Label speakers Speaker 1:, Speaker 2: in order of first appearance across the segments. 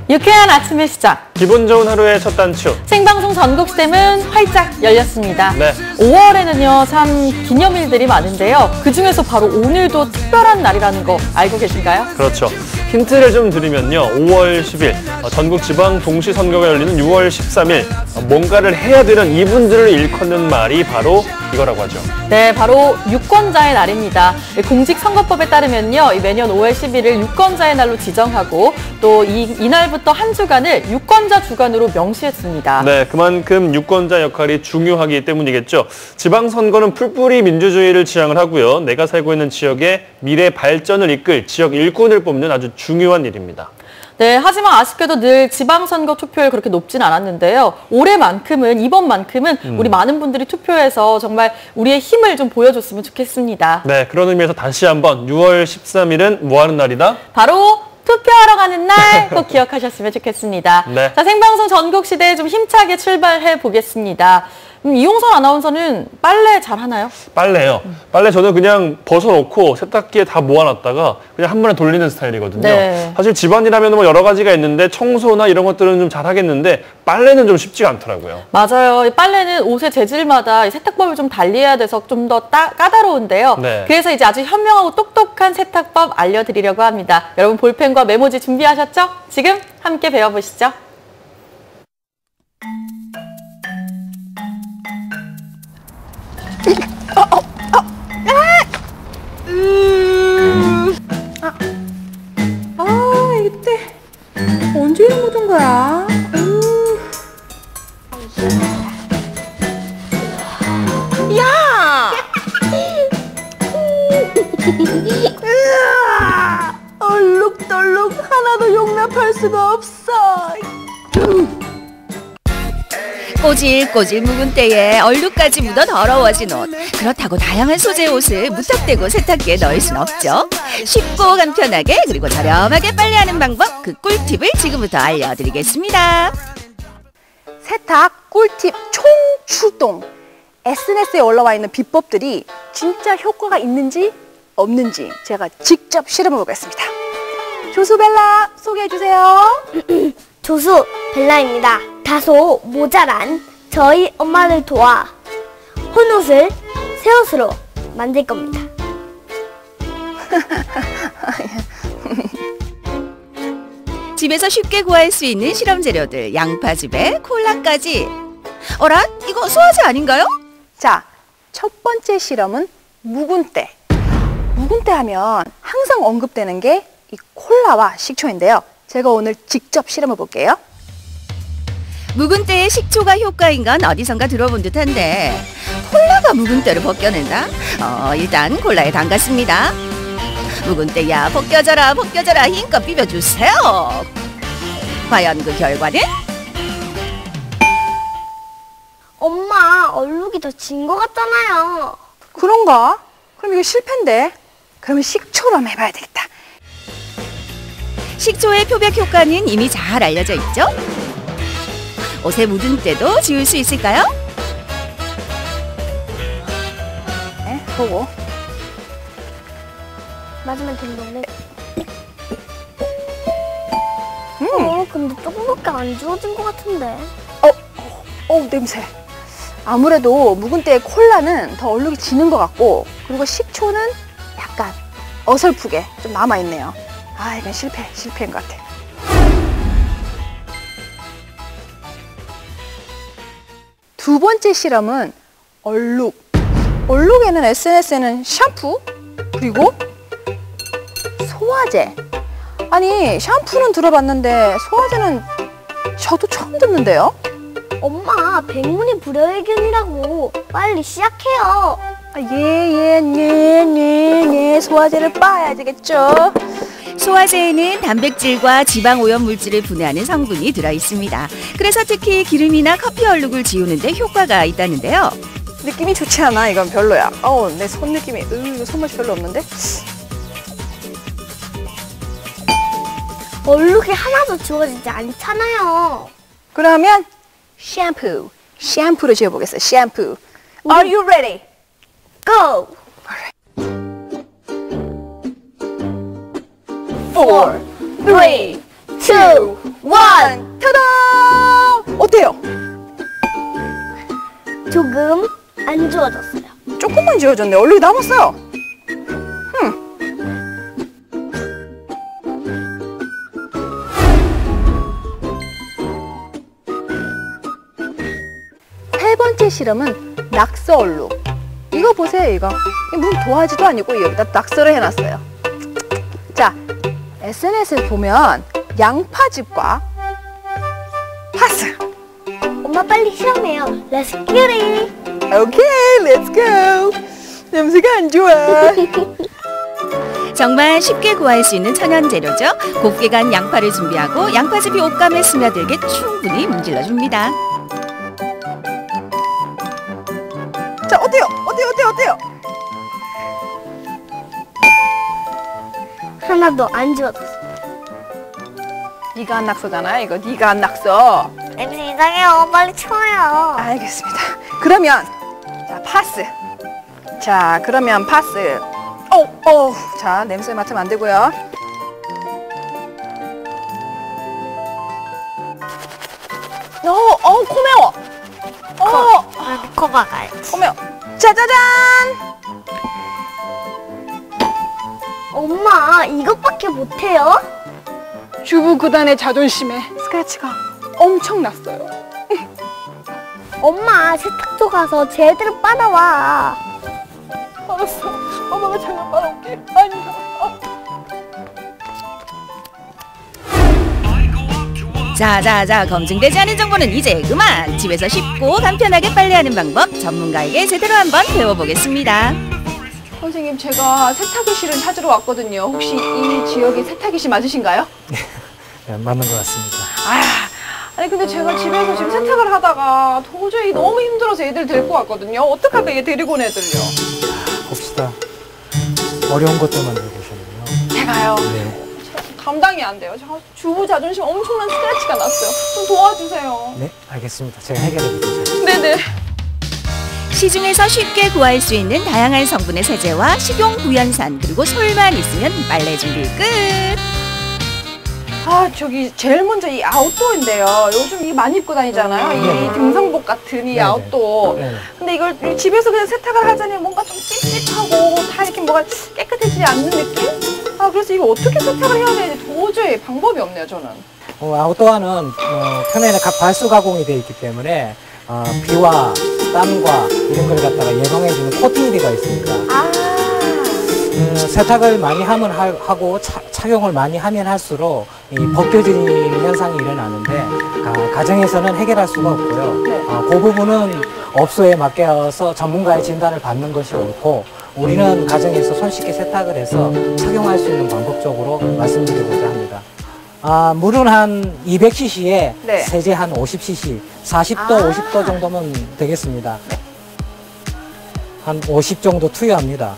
Speaker 1: 유쾌한 아침의 시작.
Speaker 2: 기분 좋은 하루의 첫 단추.
Speaker 1: 생방송 전국시대문 활짝 열렸습니다.
Speaker 2: 네.
Speaker 1: 5월에는요, 참 기념일들이 많은데요. 그중에서 바로 오늘도 특별한 날이라는 거 알고 계신가요?
Speaker 2: 그렇죠. 힌트를 좀 드리면요. 5월 10일 전국 지방 동시 선거가 열리는 6월 13일 뭔가를 해야 되는 이분들을 일컫는 말이 바로 이거라고 하죠.
Speaker 1: 네, 바로 유권자의 날입니다. 공직선거법에 따르면요, 매년 5월 11일 유권자의 날로 지정하고 또 이날부터 한 주간을 유권자 주간으로 명시했습니다.
Speaker 2: 네, 그만큼 유권자 역할이 중요하기 때문이겠죠. 지방선거는 풀뿌리 민주주의를 지향을 하고요. 내가 살고 있는 지역의 미래 발전을 이끌 지역 일꾼을 뽑는 아주 중요한 일입니다.
Speaker 1: 네, 하지만 아쉽게도 늘 지방선거 투표율 그렇게 높진 않았는데요. 이번만큼은 우리 많은 분들이 투표해서 정말 우리의 힘을 좀 보여줬으면 좋겠습니다.
Speaker 2: 네, 그런 의미에서 다시 한번 6월 13일은 뭐 하는 날이다?
Speaker 1: 바로 투표하러 가는 날 꼭 기억하셨으면 좋겠습니다.
Speaker 2: 네.
Speaker 1: 자, 생방송 전국시대에 좀 힘차게 출발해 보겠습니다. 이용선 아나운서는 빨래 잘하나요?
Speaker 2: 빨래요. 빨래 저는 그냥 벗어놓고 세탁기에 다 모아놨다가 그냥 한 번에 돌리는 스타일이거든요.
Speaker 1: 네.
Speaker 2: 사실 집안이라면 뭐 여러 가지가 있는데 청소나 이런 것들은 좀 잘하겠는데 빨래는 좀 쉽지가 않더라고요.
Speaker 1: 맞아요. 빨래는 옷의 재질마다 세탁법을 좀 달리해야 돼서 좀 더 까다로운데요.
Speaker 2: 네.
Speaker 1: 그래서 이제 아주 현명하고 똑똑한 세탁법 알려드리려고 합니다. 여러분 볼펜과 메모지 준비하셨죠? 지금 함께 배워보시죠.
Speaker 3: 이때 언제 이런 묻은 거야? 야! 얼룩덜룩 하나도 용납할 수가 없어.
Speaker 4: 꼬질꼬질 묵은 때에 얼룩까지 묻어 더러워진 옷. 그렇다고 다양한 소재의 옷을 무턱대고 세탁기에 넣을 순 없죠. 쉽고 간편하게 그리고 저렴하게 빨래하는 방법, 그 꿀팁을 지금부터 알려드리겠습니다.
Speaker 3: 세탁 꿀팁 총출동. SNS에 올라와 있는 비법들이 진짜 효과가 있는지 없는지 제가 직접 실험해 보겠습니다. 조수 벨라 소개해주세요.
Speaker 5: 조수 벨라입니다. 다소 모자란 저희 엄마를 도와 혼옷을 새 옷으로 만들 겁니다.
Speaker 4: 집에서 쉽게 구할 수 있는 실험 재료들, 양파즙에 콜라까지. 어라? 이거 소화제 아닌가요?
Speaker 3: 자, 첫 번째 실험은 묵은 때. 묵은 때 하면 항상 언급되는 게 이 콜라와 식초인데요. 제가 오늘 직접 실험해 볼게요.
Speaker 4: 묵은 때의 식초가 효과인 건 어디선가 들어본 듯한데 콜라가 묵은 때를 벗겨낸다? 일단 콜라에 담갔습니다. 묵은 때야 벗겨져라 벗겨져라 힘껏 비벼주세요. 과연 그 결과는?
Speaker 5: 엄마, 얼룩이 더 진 것 같잖아요.
Speaker 3: 그런가? 그럼 이거 실패인데. 그러면 식초로 한번 해봐야 되겠다.
Speaker 4: 식초의 표백 효과는 이미 잘 알려져 있죠? 옷에 묻은 때도 지울 수 있을까요?
Speaker 3: 네, 보고.
Speaker 5: 맞으면 되는 거네. 근데 조금밖에 안 지워진 것 같은데.
Speaker 3: 냄새. 아무래도 묵은 때의 콜라는 더 얼룩이 지는 것 같고, 그리고 식초는 약간 어설프게 좀 남아있네요. 이건 실패인 것 같아. 두 번째 실험은 얼룩. 얼룩에는 SNS에는 샴푸, 그리고 소화제. 아니, 샴푸는 들어봤는데 소화제는 저도 처음 듣는데요?
Speaker 5: 엄마, 백문이 불여일견이라고. 빨리 시작해요.
Speaker 3: 소화제를 빻아야 되겠죠?
Speaker 4: 소화제에는 단백질과 지방 오염 물질을 분해하는 성분이 들어있습니다. 그래서 특히 기름이나 커피 얼룩을 지우는 데 효과가 있다는데요.
Speaker 3: 느낌이 좋지 않아. 이건 별로야. 내 손 느낌이 이거 손맛이 별로 없는데?
Speaker 5: 얼룩이 하나도 지워지지 않잖아요.
Speaker 3: 그러면 샴푸로 지워보겠어요. 샴푸. Are you ready?
Speaker 5: Go!
Speaker 3: 4, 3, 2, 원, 타다! 어때요?
Speaker 5: 조금 안 좋아졌어요.
Speaker 3: 조금만 지워졌네. 얼룩이 남았어요. 세 번째 실험은 낙서 얼룩. 이거 보세요, 이거. 이게 무슨 도화지도 아니고 여기다 낙서를 해놨어요. 자, SNS에 보면 양파즙과 파스.
Speaker 5: 엄마 빨리 실험해요. Let's get it.
Speaker 3: 오케이, 렛츠 고. 냄새가 안 좋아.
Speaker 4: 정말 쉽게 구할 수 있는 천연 재료죠. 곱게 간 양파를 준비하고 양파즙이 옷감에 스며들게 충분히 문질러줍니다.
Speaker 3: 자, 어때요? 어때요?
Speaker 5: 하나도 안 좋아졌어요.
Speaker 3: 네가 한 낙서잖아요. 이거 네가 한 낙서.
Speaker 5: 냄새 이상해요. 빨리 치워요.
Speaker 3: 알겠습니다. 그러면 자, 파스. 자, 그러면 파스. 자, 냄새 맡으면 안 되고요. 코 매워.
Speaker 5: 코 박아야지.
Speaker 3: 코 매워. 짜자잔.
Speaker 5: 엄마 이것밖에 못해요?
Speaker 3: 주부 구단의 자존심에 스크래치가 엄청 났어요.
Speaker 5: 엄마 세탁소 가서 제대로 빨아와.
Speaker 3: 알았어. 엄마가 잠깐 빨아올게. 아니다.
Speaker 4: 자자자, 검증되지 않은 정보는 이제 그만. 집에서 쉽고 간편하게 빨래하는 방법 전문가에게 제대로 한번 배워보겠습니다.
Speaker 3: 선생님, 제가 세탁기 실을 찾으러 왔거든요. 혹시 이 지역에 세탁기 실 맞으신가요?
Speaker 6: 네, 맞는 것 같습니다.
Speaker 3: 아니 근데 제가 집에서 지금 세탁을 하다가 도저히 너무 힘들어서 애들 데리고 왔거든요. 어떡할까, 얘 데리고 온 애들요.
Speaker 6: 봅시다. 어려운 것들만 해보셨네요.
Speaker 3: 제가요?
Speaker 6: 네.
Speaker 3: 감당이 안 돼요. 제가 주부 자존심 엄청난 스크래치가 났어요. 좀 도와주세요.
Speaker 6: 네, 알겠습니다. 제가 해결해 드리겠습니다.
Speaker 3: 네네.
Speaker 4: 시중에서 쉽게 구할 수 있는 다양한 성분의 세제와 식용 구연산 그리고 솔만 있으면 빨래 준비 끝.
Speaker 3: 저기 제일 먼저 이 아웃도어인데요. 요즘 이 많이 입고 다니잖아요. 이 등산복 같은 이
Speaker 6: 네네.
Speaker 3: 아웃도어.
Speaker 6: 네.
Speaker 3: 근데 이걸 집에서 그냥 세탁을 하자니 뭔가 좀 찝찝하고 다 이렇게 뭐가 깨끗해지지 않는 느낌? 그래서 이거 어떻게 세탁을 해야 되는지 도저히 방법이 없네요, 저는.
Speaker 6: 아웃도어는 표면에 발수 가공이 되어 있기 때문에 비와 땀과 이런 걸 갖다가 예방해주는 코팅이 되어 있습니다. 세탁을 많이 하고 착용을 많이 하면 할수록 이 벗겨지는 현상이 일어나는데 가정에서는 해결할 수가 없고요.
Speaker 3: 네.
Speaker 6: 그 부분은 업소에 맡겨서 전문가의 진단을 받는 것이 옳고, 우리는 가정에서 손쉽게 세탁을 해서 착용할 수 있는 방법 쪽으로 말씀드리고자 합니다. 물은 한 200cc에
Speaker 3: 네.
Speaker 6: 세제 한 50cc, 40도, 50도 정도면 되겠습니다. 한 50 정도 투여합니다.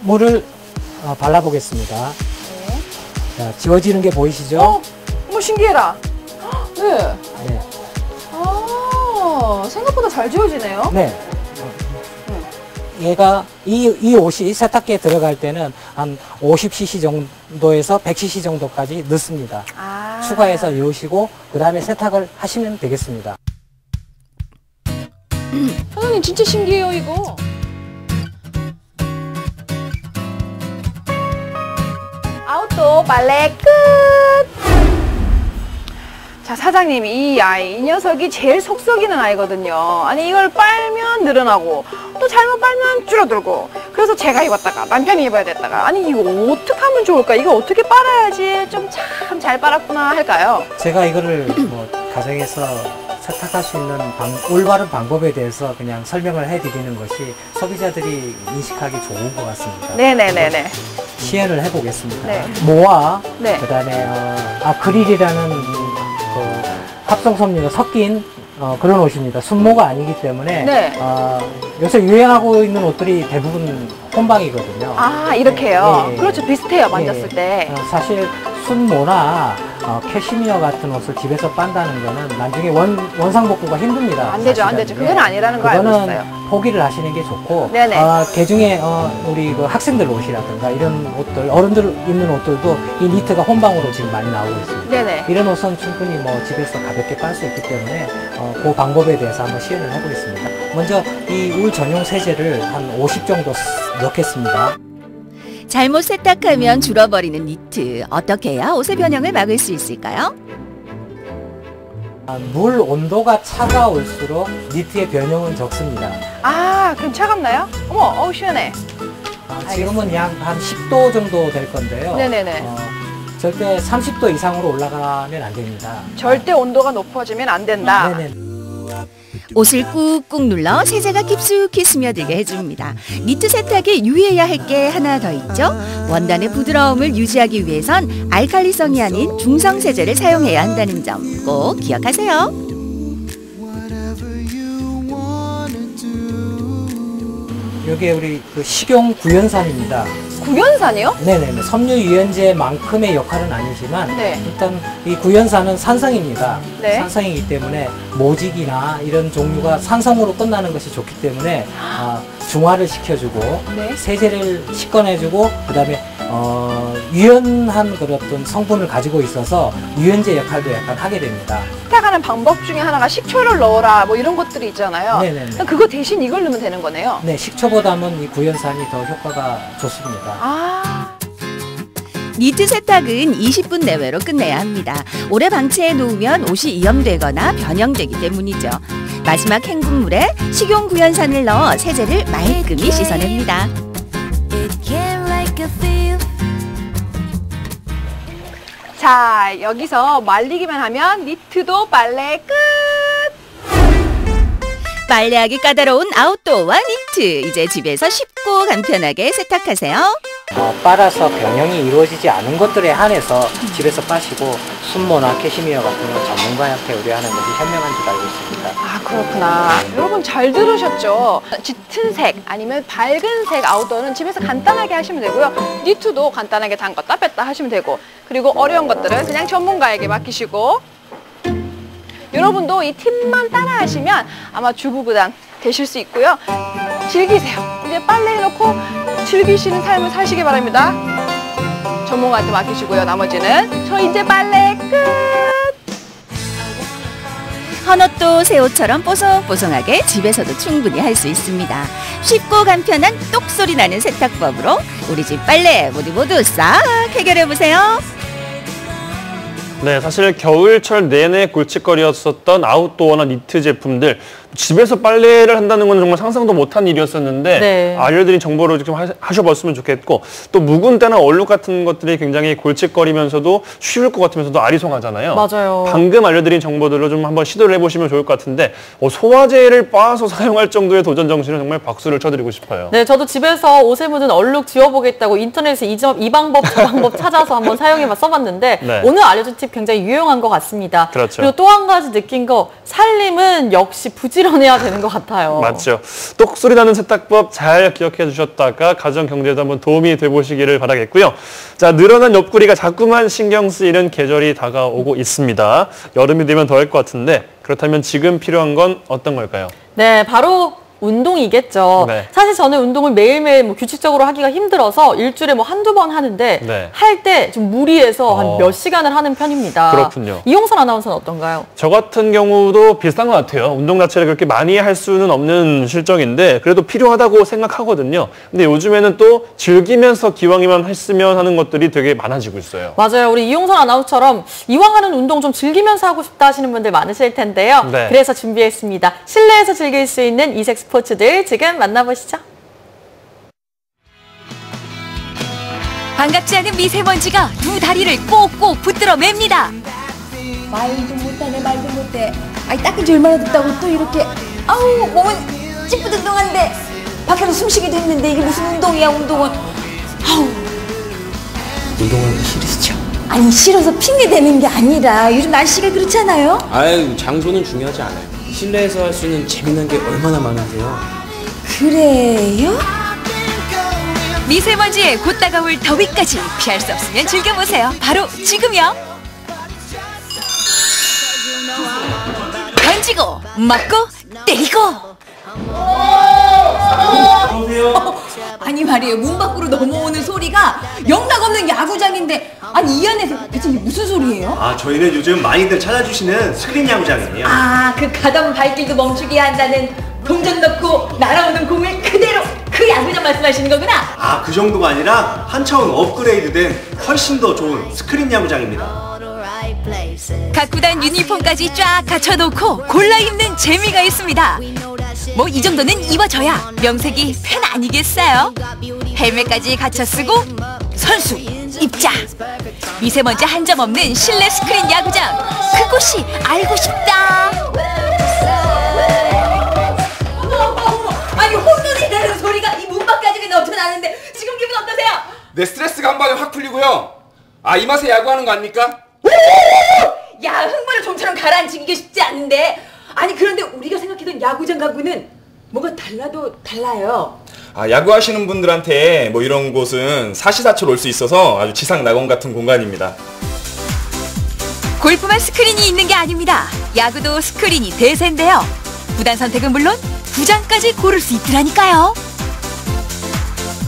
Speaker 6: 물을 발라보겠습니다.
Speaker 3: 네.
Speaker 6: 자, 지워지는 게 보이시죠?
Speaker 3: 어머, 신기해라. 네.
Speaker 6: 네.
Speaker 3: 생각보다 잘 지워지네요.
Speaker 6: 네. 얘가 이 옷이 세탁기에 들어갈 때는 한 50cc 정도에서 100cc 정도까지 넣습니다. 추가해서 넣으시고 그 다음에 세탁을 하시면 되겠습니다.
Speaker 3: 선생님, 진짜 신기해요, 이거. 아웃도어 빨래 끝! 자, 사장님, 이 녀석이 제일 속 썩이는 아이거든요. 아니, 이걸 빨면 늘어나고, 또 잘못 빨면 줄어들고. 그래서 제가 입었다가, 남편이 입어야 됐다가, 아니, 이거 어떻게 하면 좋을까? 이거 어떻게 빨아야지 좀 참 잘 빨았구나 할까요?
Speaker 6: 제가 이거를 가정에서 세탁할 수 있는 올바른 방법에 대해서 그냥 설명을 해드리는 것이 소비자들이 인식하기 좋은 것 같습니다.
Speaker 3: 네네네네.
Speaker 6: 시연을 해보겠습니다.
Speaker 3: 네.
Speaker 6: 모와
Speaker 3: 네.
Speaker 6: 그다음에 아크릴이라는 그 합성섬유가 섞인 그런 옷입니다. 순모가 아니기 때문에
Speaker 3: 네.
Speaker 6: 요새 유행하고 있는 옷들이 대부분 혼방이거든요.
Speaker 3: 이렇게요?
Speaker 6: 예, 예.
Speaker 3: 그렇죠. 비슷해요, 만졌을
Speaker 6: 예,
Speaker 3: 때.
Speaker 6: 사실 순모나 캐시미어 같은 옷을 집에서 빤다는 거는 나중에 원상복구가 힘듭니다.
Speaker 3: 안 되죠, 안 되죠. 그건 아니라는 거 알고 있어요.
Speaker 6: 포기를 하시는 게 좋고,
Speaker 3: 네네.
Speaker 6: 개중에 우리 그 학생들 옷이라든가 이런 옷들, 어른들 입는 옷들도 이 니트가 혼방으로 지금 많이 나오고 있습니다.
Speaker 3: 네네.
Speaker 6: 이런 옷은 충분히 뭐 집에서 가볍게 빨 수 있기 때문에 그 방법에 대해서 한번 시연을 해보겠습니다. 먼저 이 울 전용 세제를 한 50 정도 넣겠습니다.
Speaker 4: 잘못 세탁하면 줄어버리는 니트. 어떻게 해야 옷의 변형을 막을 수 있을까요?
Speaker 6: 물 온도가 차가울수록 니트의 변형은 적습니다.
Speaker 3: 아, 그럼 차갑나요? 어머, 시원해.
Speaker 6: 지금은 약 한 10도 정도 될 건데요.
Speaker 3: 네네네.
Speaker 6: 절대 30도 이상으로 올라가면 안 됩니다.
Speaker 3: 절대 온도가 높아지면 안 된다.
Speaker 6: 네네.
Speaker 4: 옷을 꾹꾹 눌러 세제가 깊숙이 스며들게 해줍니다. 니트 세탁에 유의해야 할 게 하나 더 있죠. 원단의 부드러움을 유지하기 위해선 알칼리성이 아닌 중성 세제를 사용해야 한다는 점 꼭 기억하세요.
Speaker 6: 이게 우리 그 식용 구연산입니다.
Speaker 3: 구연산이요?
Speaker 6: 네네네. 섬유 유연제만큼의 역할은 아니지만
Speaker 3: 네.
Speaker 6: 일단 이 구연산은 산성입니다.
Speaker 3: 네.
Speaker 6: 산성이기 때문에 모직이나 이런 종류가 산성으로 끝나는 것이 좋기 때문에 중화를 시켜주고
Speaker 3: 네.
Speaker 6: 세제를 씻어내주고 그다음에 유연한 그런 어떤 성분을 가지고 있어서 유연제 역할도 약간 하게 됩니다.
Speaker 3: 세탁하는 방법 중에 하나가 식초를 넣어라 뭐 이런 것들이 있잖아요.
Speaker 6: 네네네.
Speaker 3: 그럼 그거 대신 이걸 넣으면 되는 거네요.
Speaker 6: 네, 식초보다는 이 구연산이 더 효과가 좋습니다.
Speaker 3: 아,
Speaker 4: 니트 세탁은 20분 내외로 끝내야 합니다. 오래 방치해 놓으면 옷이 이염되거나 변형되기 때문이죠. 마지막 헹군물에 식용 구연산을 넣어 세제를 말끔히 씻어냅니다.
Speaker 3: 자, 여기서 말리기만 하면 니트도 빨래 끝!
Speaker 4: 빨래하기 까다로운 아웃도어와 니트. 이제 집에서 쉽고 간편하게 세탁하세요.
Speaker 6: 빨아서 변형이 이루어지지 않은 것들에 한해서 집에서 빠시고 순모나 캐시미어 같은 건 전문가한테 의뢰하는 것이 현명한 줄 알고 있습니다.
Speaker 3: 아, 그렇구나. 여러분 잘 들으셨죠? 짙은 색 아니면 밝은 색 아웃도어는 집에서 간단하게 하시면 되고요. 니트도 간단하게 담갔다 뺐다 하시면 되고, 그리고 어려운 것들은 그냥 전문가에게 맡기시고, 여러분도 이 팁만 따라 하시면 아마 주부부단 되실 수 있고요. 즐기세요. 이제 빨래 해놓고 즐기시는 삶을 사시기 바랍니다. 전문가한테 맡기시고요. 나머지는 저 이제 빨래 끝!
Speaker 4: 헌옷도 새 옷처럼 뽀송뽀송하게 집에서도 충분히 할 수 있습니다. 쉽고 간편한 똑소리 나는 세탁법으로 우리 집 빨래 모두 싹 해결해보세요.
Speaker 2: 네, 사실 겨울철 내내 골칫거리였었던 아웃도어나 니트 제품들, 집에서 빨래를 한다는 건 정말 상상도 못한 일이었었는데
Speaker 1: 네.
Speaker 2: 알려드린 정보를 좀 하셔봤으면 좋겠고, 또 묵은 때나 얼룩 같은 것들이 굉장히 골칫거리면서도 쉬울 것 같으면서도 아리송하잖아요.
Speaker 1: 맞아요.
Speaker 2: 방금 알려드린 정보들로 좀 한번 시도를 해보시면 좋을 것 같은데, 소화제를 빻아서 사용할 정도의 도전 정신은 정말 박수를 쳐드리고 싶어요.
Speaker 1: 네, 저도 집에서 옷에 묻은 얼룩 지워보겠다고 인터넷에 이 방법 저 방법 찾아서 한번 써봤는데
Speaker 2: 네.
Speaker 1: 오늘 알려준 팁 굉장히 유용한 것 같습니다.
Speaker 2: 그렇죠.
Speaker 1: 그리고 또 한 가지 느낀 거, 살림은 역시 부지런해야 되는 것 같아요.
Speaker 2: 맞죠. 똑소리 나는 세탁법 잘 기억해 주셨다가 가정 경제에도 한번 도움이 돼보시기를 바라겠고요. 자, 늘어난 옆구리가 자꾸만 신경 쓰이는 계절이 다가오고 있습니다. 여름이 되면 더 할 것 같은데, 그렇다면 지금 필요한 건 어떤 걸까요?
Speaker 1: 네, 바로 운동이겠죠.
Speaker 2: 네.
Speaker 1: 사실 저는 운동을 매일매일 규칙적으로 하기가 힘들어서 일주일에 한두 번 하는데
Speaker 2: 네.
Speaker 1: 할 때 좀 무리해서 한 몇 시간을 하는 편입니다.
Speaker 2: 그렇군요.
Speaker 1: 이용선 아나운서는 어떤가요?
Speaker 2: 저 같은 경우도 비슷한 것 같아요. 운동 자체를 그렇게 많이 할 수는 없는 실정인데 그래도 필요하다고 생각하거든요. 근데 요즘에는 또 즐기면서 기왕이만 했으면 하는 것들이 되게 많아지고 있어요.
Speaker 1: 맞아요. 우리 이용선 아나운서처럼 이왕 하는 운동 좀 즐기면서 하고 싶다 하시는 분들 많으실 텐데요.
Speaker 2: 네.
Speaker 1: 그래서 준비했습니다. 실내에서 즐길 수 있는 이색 스포츠들 지금 만나보시죠.
Speaker 7: 반갑지 않은 미세먼지가 두 다리를 꼭꼭 붙들어 맵니다.
Speaker 8: 말도 못하네, 말도 못해. 아니, 닦은 지 얼마나 됐다고 또 이렇게. 아우, 몸은 찌뿌둥둥한데 밖에서 숨쉬기도 힘든데 이게 무슨 운동이야, 운동은. 아우.
Speaker 9: 운동하기 싫으시죠?
Speaker 8: 아니, 싫어서 핑계대는 게 아니라 요즘 날씨가 그렇잖아요.
Speaker 9: 아유, 장소는 중요하지 않아요. 실내에서 할 수 있는 재미난 게 얼마나 많은데요.
Speaker 8: 그래요?
Speaker 7: 미세먼지에 곧 다가올 더위까지 피할 수 없으면 즐겨보세요. 바로 지금요. 던지고 맞고 때리고.
Speaker 8: 아니 말이에요, 문 밖으로 넘어오는 소리가 영락없는 야구장인데, 아니 이 안에서 대체 무슨 소리예요?
Speaker 10: 아, 저희는 요즘 많이들 찾아주시는 스크린 야구장이에요.
Speaker 8: 아, 그 가던 발길도 멈추게 한다는 동전 넣고 날아오는 공을 그대로 그 야구장 말씀하시는 거구나?
Speaker 10: 아, 그 정도가 아니라 한 차원 업그레이드된 훨씬 더 좋은 스크린 야구장입니다.
Speaker 7: 각 구단 유니폼까지 쫙 갖춰놓고 골라 입는 재미가 있습니다. 뭐 이 정도는 입어줘야 명색이 팬 아니겠어요? 헬멧까지 갖춰 쓰고 선수 입자. 미세먼지 한 점 없는 실내 스크린 야구장, 그곳이 알고 싶다.
Speaker 8: 아니 홈런이라는 소리가 이 문 밖까지 넘쳐나는데 지금 기분 어떠세요?
Speaker 11: 내 스트레스가 한 방에 확 풀리고요. 아, 이 맛에 야구하는 거 아닙니까?
Speaker 8: 야, 흥분을 좀처럼 가라앉히기가 쉽지 않은데, 아니 그런데 우리가 생각했던 야구장 가구는 뭐가 달라요.
Speaker 11: 아, 야구하시는 분들한테 뭐 이런 곳은 사시사철 올 수 있어서 아주 지상낙원 같은 공간입니다.
Speaker 7: 골프만 스크린이 있는 게 아닙니다. 야구도 스크린이 대세인데요. 구단 선택은 물론 구장까지 고를 수 있더라니까요.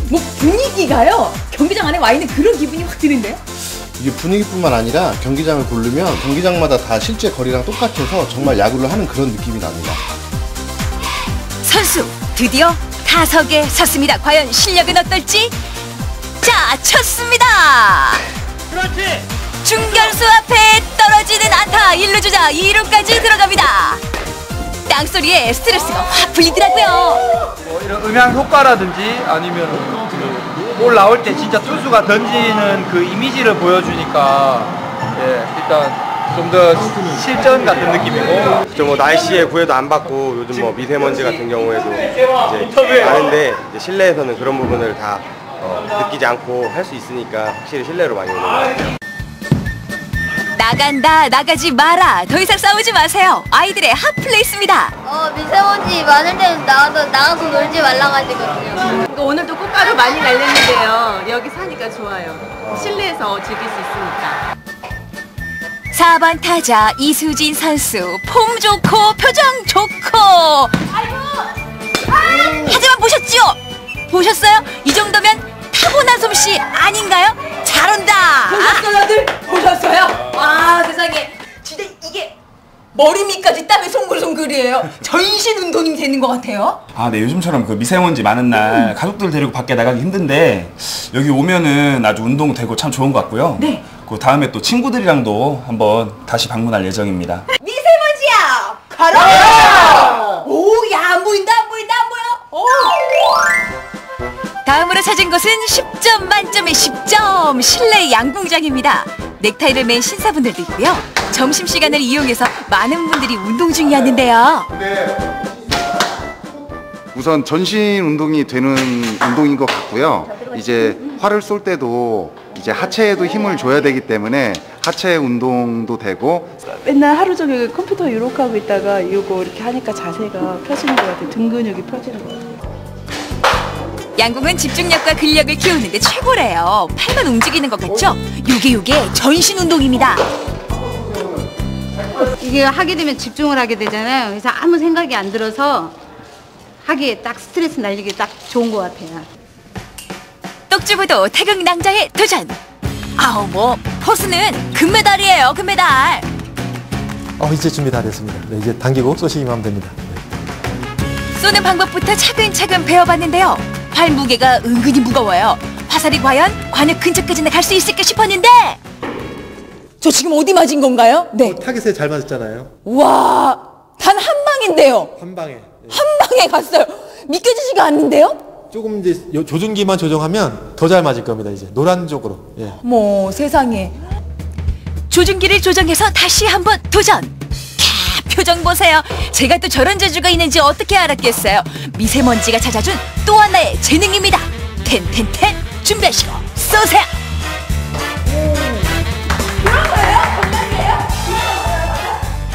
Speaker 8: 뭐 분위기가요, 경기장 안에 와 있는 그런 기분이 확 드는데요.
Speaker 12: 이게 분위기뿐만 아니라 경기장을 고르면 경기장마다 다 실제 거리랑 똑같아서 정말 야구를 하는 그런 느낌이 납니다.
Speaker 7: 선수 드디어 타석에 섰습니다. 과연 실력은 어떨지? 자, 쳤습니다.
Speaker 2: 그렇지.
Speaker 7: 중견수 앞에 떨어지는 안타. 1루 주자 2루까지 들어갑니다. 땅소리에 스트레스가 확 풀리더라고요.
Speaker 13: 뭐 이런 음향 효과라든지 아니면 볼 나올 때 진짜 투수가 던지는 그 이미지를 보여주니까, 예, 일단 좀 더 실전 같은 느낌이고.
Speaker 14: 좀 뭐 날씨에 구애도 안 받고 요즘 뭐 미세먼지 같은 경우에도 이제 많은데, 이제 실내에서는 그런 부분을 다 느끼지 않고 할 수 있으니까 확실히 실내로 많이 오는 것 같아요.
Speaker 7: 나간다 나가지 마라. 더 이상 싸우지 마세요. 아이들의 핫플레이스입니다.
Speaker 5: 미세먼지 많을 때는 나가서 놀지 말라고 하시거든요.
Speaker 15: 그러니까 오늘도 꽃가루 많이 날렸는데요. 여기 사니까 좋아요. 실내에서 즐길 수 있으니까.
Speaker 7: 4번 타자 이수진 선수, 폼 좋고 표정 좋고. 하지만 보셨어요? 이 정도면 타고난 솜씨 아닌가요? 잘한다.
Speaker 8: 보셨어요들? 보셨어요? 아, 세상에, 진짜 이게 머리 밑까지 땀이 송글송글이에요. 전신 운동이 되는 것 같아요.
Speaker 11: 아, 네, 요즘처럼 그 미세먼지 많은 날 가족들 데리고 밖에 나가기 힘든데 여기 오면은 아주 운동되고 참 좋은 것 같고요. 네. 그 다음에 또 친구들이랑도 한번 다시 방문할 예정입니다.
Speaker 8: 미세먼지야, 가라! 오, 야, 안 보인다. 오.
Speaker 7: 다음으로 찾은 곳은 10점 만점의 10점 실내 양궁장입니다. 넥타이를 맨 신사분들도 있고요. 점심시간을 이용해서 많은 분들이 운동 중이었는데요.
Speaker 16: 우선 전신 운동이 되는 운동인 것 같고요. 이제 활을 쏠 때도 이제 하체에도 힘을 줘야 되기 때문에 하체 운동도 되고.
Speaker 17: 맨날 하루 종일 컴퓨터 유혹하고 있다가 이거 이렇게 하니까 자세가 펴지는 것 같아요. 등 근육이 펴지는 것 같아요.
Speaker 7: 양궁은 집중력과 근력을 키우는데 최고래요. 팔만 움직이는 것 같죠? 요게 전신 운동입니다.
Speaker 18: 이게 하게 되면 집중을 하게 되잖아요. 그래서 아무 생각이 안 들어서 하기에 딱 스트레스 날리기 딱 좋은 것 같아요.
Speaker 7: 떡주부도 태극 낭자에 도전. 뭐 포스는 금메달이에요. 금메달.
Speaker 19: 이제 준비 다 됐습니다. 네, 이제 당기고 쏘시기만 하면 됩니다.
Speaker 7: 쏘는 방법부터 차근차근 배워봤는데요. 활 무게가 은근히 무거워요. 화살이 과연 관역 근처까지는 갈 수 있을까 싶었는데.
Speaker 8: 저 지금 어디 맞은 건가요? 네.
Speaker 19: 타겟에 잘 맞았잖아요.
Speaker 8: 와, 단 한 방인데요.
Speaker 19: 한 방에.
Speaker 8: 한 방에 갔어요. 믿겨지지가 않는데요?
Speaker 19: 조금 이제 조준기만 조정하면 더 잘 맞을 겁니다. 이제 노란 쪽으로. 예.
Speaker 8: 뭐 세상에.
Speaker 7: 조준기를 조정해서 다시 한번 도전. 표정 보세요. 제가 또 저런 재주가 있는지 어떻게 알았겠어요. 미세먼지가 찾아준 또 하나의 재능입니다. 텐텐텐 준비하시고 쏘세요.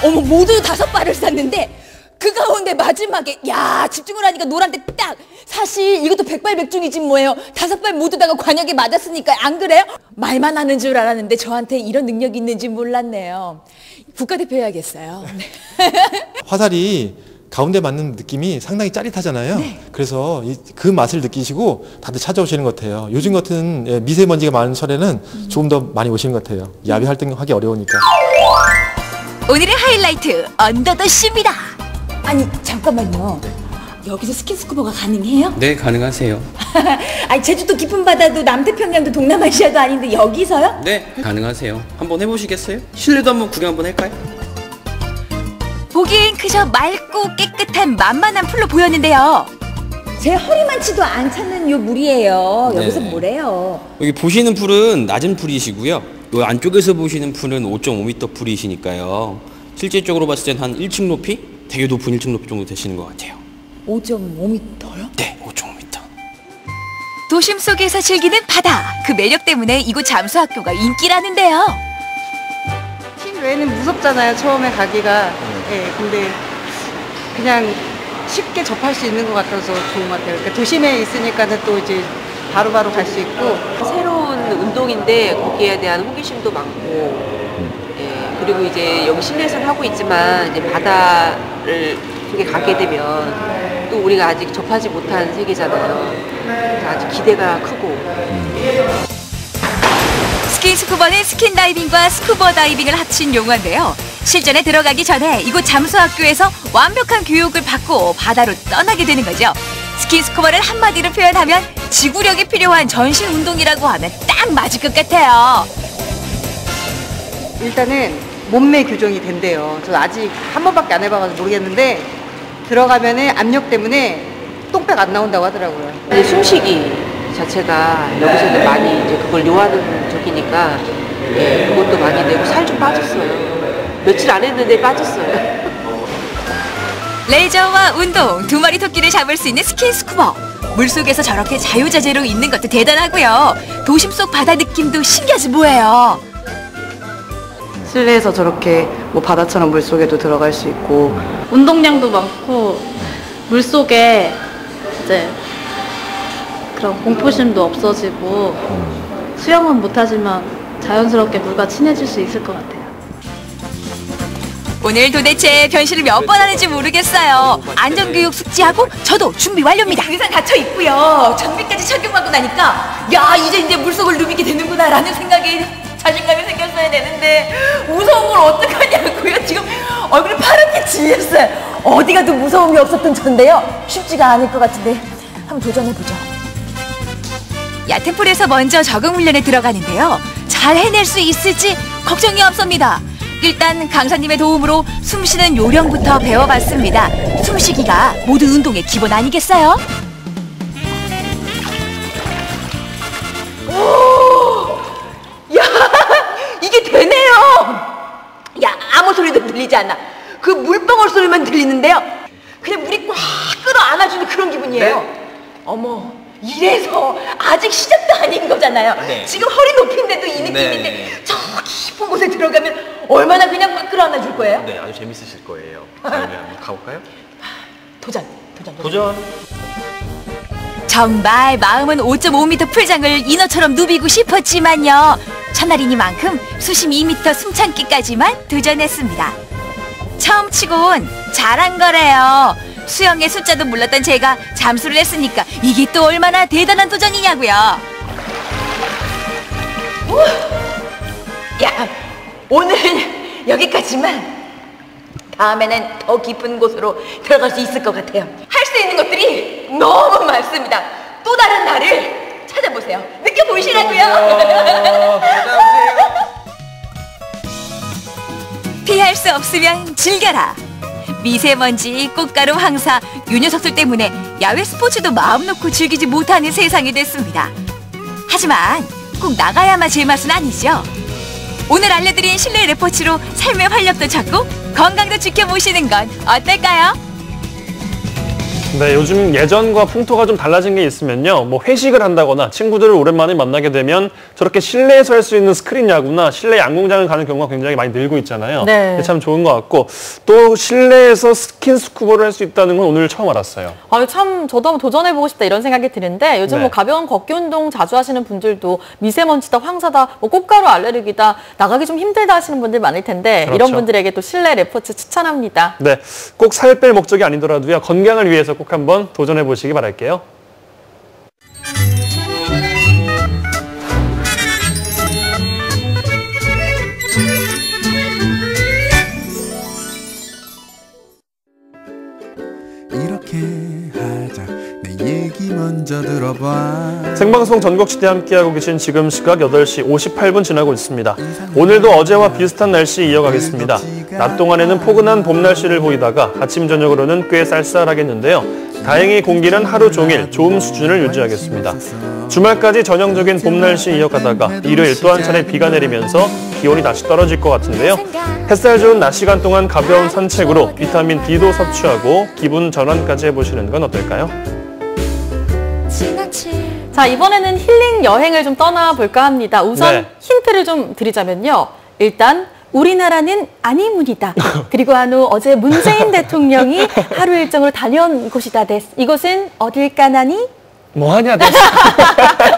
Speaker 8: 어머, 모두 5발을 쐈는데 그 가운데 마지막에 야 집중을 하니까 노란 데 딱. 사실 이것도 백발백중이지 뭐예요. 5발 모두 다가 관역에 맞았으니까 안 그래요? 말만 하는 줄 알았는데 저한테 이런 능력이 있는지 몰랐네요. 국가대표 해야겠어요.
Speaker 19: 화살이 가운데 맞는 느낌이 상당히 짜릿하잖아요.
Speaker 8: 네.
Speaker 19: 그래서 그 맛을 느끼시고 다들 찾아오시는 것 같아요. 요즘 같은 미세먼지가 많은 철에는 조금 더 많이 오시는 것 같아요. 야외 활동하기 어려우니까.
Speaker 7: 오늘의 하이라이트 언더 더 씨입니다.
Speaker 8: 아니 잠깐만요. 여기서 스킨스쿠버가 가능해요?
Speaker 9: 네, 가능하세요.
Speaker 8: 아니 제주도 깊은 바다도 남태평양도 동남아시아도 아닌데 여기서요?
Speaker 9: 네, 가능하세요. 한번 해보시겠어요? 실내도 한번 구경 한번 할까요?
Speaker 7: 보기엔 그저 맑고 깨끗한 만만한 풀로 보였는데요.
Speaker 8: 제 허리만치도 안 찾는 요 물이에요. 여기서
Speaker 9: 네.
Speaker 8: 뭐래요?
Speaker 9: 여기 보시는 풀은 낮은 풀이시고요. 이 안쪽에서 보시는 풀은 5.5m 풀이시니까요. 실질적으로 봤을 땐 한 1층 높이? 되게 높은 1층 높이 정도 되시는 것 같아요.
Speaker 8: 5.5m요?
Speaker 9: 네, 5.5m.
Speaker 7: 도심 속에서 즐기는 바다. 그 매력 때문에 이곳 잠수학교가 인기라는데요.
Speaker 17: 실외는 무섭잖아요. 처음에 가기가. 예, 근데 그냥 쉽게 접할 수 있는 것 같아서 좋은 것 같아요. 그러니까 도심에 있으니까는 또 이제 바로바로 갈 수 있고.
Speaker 15: 새로운 운동인데 거기에 대한 호기심도 많고, 예, 그리고 이제 여기 실내에서는 하고 있지만 이제 바다를 속에 가게 되면 또 우리가 아직 접하지 못한 세계잖아요. 그래서 아주 기대가 크고.
Speaker 7: 스킨스쿠버는 스킨다이빙과 스쿠버 다이빙을 합친 용어인데요. 실전에 들어가기 전에 이곳 잠수학교에서 완벽한 교육을 받고 바다로 떠나게 되는 거죠. 스킨스쿠버를 한마디로 표현하면 지구력이 필요한 전신 운동이라고 하면 딱 맞을 것 같아요.
Speaker 17: 일단은 몸매 교정이 된대요. 저 아직 한 번밖에 안 해봐가지고 모르겠는데 들어가면은 압력 때문에 똥백 안 나온다고 하더라고요.
Speaker 15: 근데 숨쉬기 자체가 여기서도 많이 이제 그걸 요하는 적이니까, 예, 그것도 많이 되고 살 좀 빠졌어요. 며칠 안 했는데 빠졌어요.
Speaker 7: 레저와 운동, 두 마리 토끼를 잡을 수 있는 스킨스쿠버. 물속에서 저렇게 자유자재로 있는 것도 대단하고요. 도심 속 바다 느낌도 신기하지 뭐예요.
Speaker 17: 실내에서 저렇게 뭐 바다처럼 물속에도 들어갈 수 있고
Speaker 20: 운동량도 많고 물속에 이제 그런 공포심도 없어지고 수영은 못하지만 자연스럽게 물과 친해질 수 있을 것 같아요.
Speaker 7: 오늘 도대체 변신을 몇 번 하는지 모르겠어요. 안전교육 숙지하고 저도 준비 완료입니다.
Speaker 8: 의상 갖춰 입고요. 장비까지 착용하고 나니까 야 이제 물속을 누비게 되는구나 라는 생각이 자신감이 생겼어야 되는데 무서운 걸 어떡하냐고요. 지금 얼굴이 파랗게 질렸어요. 어디 가도 무서움이 없었던 전데요. 쉽지가 않을 것 같은데 한번 도전해보죠.
Speaker 7: 얕은 풀에서 먼저 적응 훈련에 들어가는데요. 잘 해낼 수 있을지 걱정이 없습니다. 일단 강사님의 도움으로 숨쉬는 요령부터 배워봤습니다. 숨쉬기가 모든 운동의 기본 아니겠어요?
Speaker 8: 오, 야 이게 되네요. 야 아무 소리도 들리지 않아. 그 물방울 소리만 들리는데요. 그냥 물이 꽉 끌어안아주는 그런 기분이에요. 네? 어머 이래서 아직 시작도 아닌 거잖아요. 네. 지금 허리 높이인데도 이 느낌인데 네. 저 깊은 곳에 들어가면 얼마나 그냥 꽉 끌어안아줄 거예요?
Speaker 9: 네, 아주 재밌으실 거예요. 그러면 한번 가볼까요?
Speaker 8: 도전.
Speaker 7: 정말 마음은 5.5m 풀장을 인어처럼 누비고 싶었지만요. 첫날이니만큼 수심 2m 숨참기까지만 도전했습니다. 처음 치곤 잘한 거래요. 수영의 숫자도 몰랐던 제가 잠수를 했으니까 이게 또 얼마나 대단한 도전이냐고요.
Speaker 8: 야 오늘은 여기까지만. 다음에는 더 깊은 곳으로 들어갈 수 있을 것 같아요. 할 수 있는 것들이 너무 많습니다. 또 다른 나를 찾아보세요. 느껴보시라고요.
Speaker 7: 피할 수 없으면 즐겨라. 미세먼지, 꽃가루 황사, 요 녀석들 때문에 야외 스포츠도 마음 놓고 즐기지 못하는 세상이 됐습니다. 하지만 꼭 나가야만 제맛은 아니죠. 오늘 알려드린 실내 레포츠로 삶의 활력도 찾고 건강도 지켜보시는 건 어떨까요?
Speaker 2: 네, 요즘 예전과 풍토가 좀 달라진 게 있으면요. 뭐 회식을 한다거나 친구들을 오랜만에 만나게 되면 저렇게 실내에서 할 수 있는 스크린 야구나 실내 양궁장을 가는 경우가 굉장히 많이 늘고 있잖아요.
Speaker 1: 네.
Speaker 2: 참 좋은 것 같고 또 실내에서 스킨 스쿠버를 할 수 있다는 건 오늘 처음 알았어요.
Speaker 1: 참 저도 한번 도전해보고 싶다 이런 생각이 드는데 요즘
Speaker 2: 네.
Speaker 1: 뭐 가벼운 걷기 운동 자주 하시는 분들도 미세먼지다, 황사다, 뭐 꽃가루 알레르기다 나가기 좀 힘들다 하시는 분들 많을 텐데
Speaker 2: 그렇죠.
Speaker 1: 이런 분들에게 또 실내 레포츠 추천합니다.
Speaker 2: 네, 꼭 살 뺄 목적이 아니더라도요. 건강을 위해서 꼭 한번 도전해 보시기 바랄게요.
Speaker 21: 이렇게 하자 내 얘기 먼저 들어봐.
Speaker 2: 생방송 전국시대 함께하고 계신 지금 시각 8시 58분 지나고 있습니다. 오늘도 어제와 비슷한 날씨 이어가겠습니다. 낮 동안에는 포근한 봄 날씨를 보이다가 아침 저녁으로는 꽤 쌀쌀하겠는데요. 다행히 공기는 하루 종일 좋음 수준을 유지하겠습니다. 주말까지 전형적인 봄 날씨 이어가다가 일요일 또 한 차례 비가 내리면서 기온이 다시 떨어질 것 같은데요. 햇살 좋은 낮 시간 동안 가벼운 산책으로 비타민 D도 섭취하고 기분 전환까지 해보시는 건 어떨까요?
Speaker 1: 자, 이번에는 힐링 여행을 좀 떠나볼까 합니다. 우선 힌트를 좀 드리자면요. 일단 우리나라는 아니문이다. 그리고 한후 어제 문재인 대통령이 하루 일정으로 다녀온 곳이다. 이곳은 어딜까나니?
Speaker 2: 뭐하냐 됐어.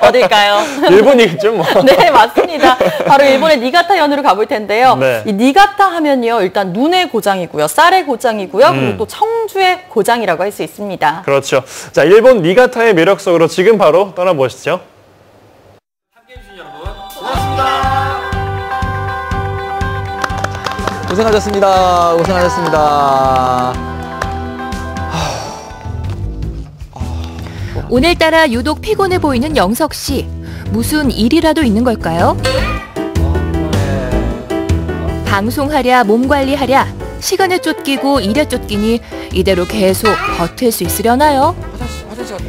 Speaker 1: 어딜까요?
Speaker 2: 일본이겠죠 뭐.
Speaker 1: 네, 맞습니다. 바로 일본의 니가타현으로 가볼 텐데요.
Speaker 2: 네.
Speaker 1: 이 니가타 하면요. 일단 눈의 고장이고요. 쌀의 고장이고요. 그리고 또 청주의 고장이라고 할 수 있습니다.
Speaker 2: 그렇죠. 자, 일본 니가타의 매력 속으로 지금 바로 떠나보시죠.
Speaker 22: 고생하셨습니다. 고생하셨습니다.
Speaker 7: 오늘따라 유독 피곤해 보이는 영석 씨. 무슨 일이라도 있는 걸까요? 방송하랴 몸 관리하랴 시간에 쫓기고 일에 쫓기니 이대로 계속 버틸 수 있으려나요?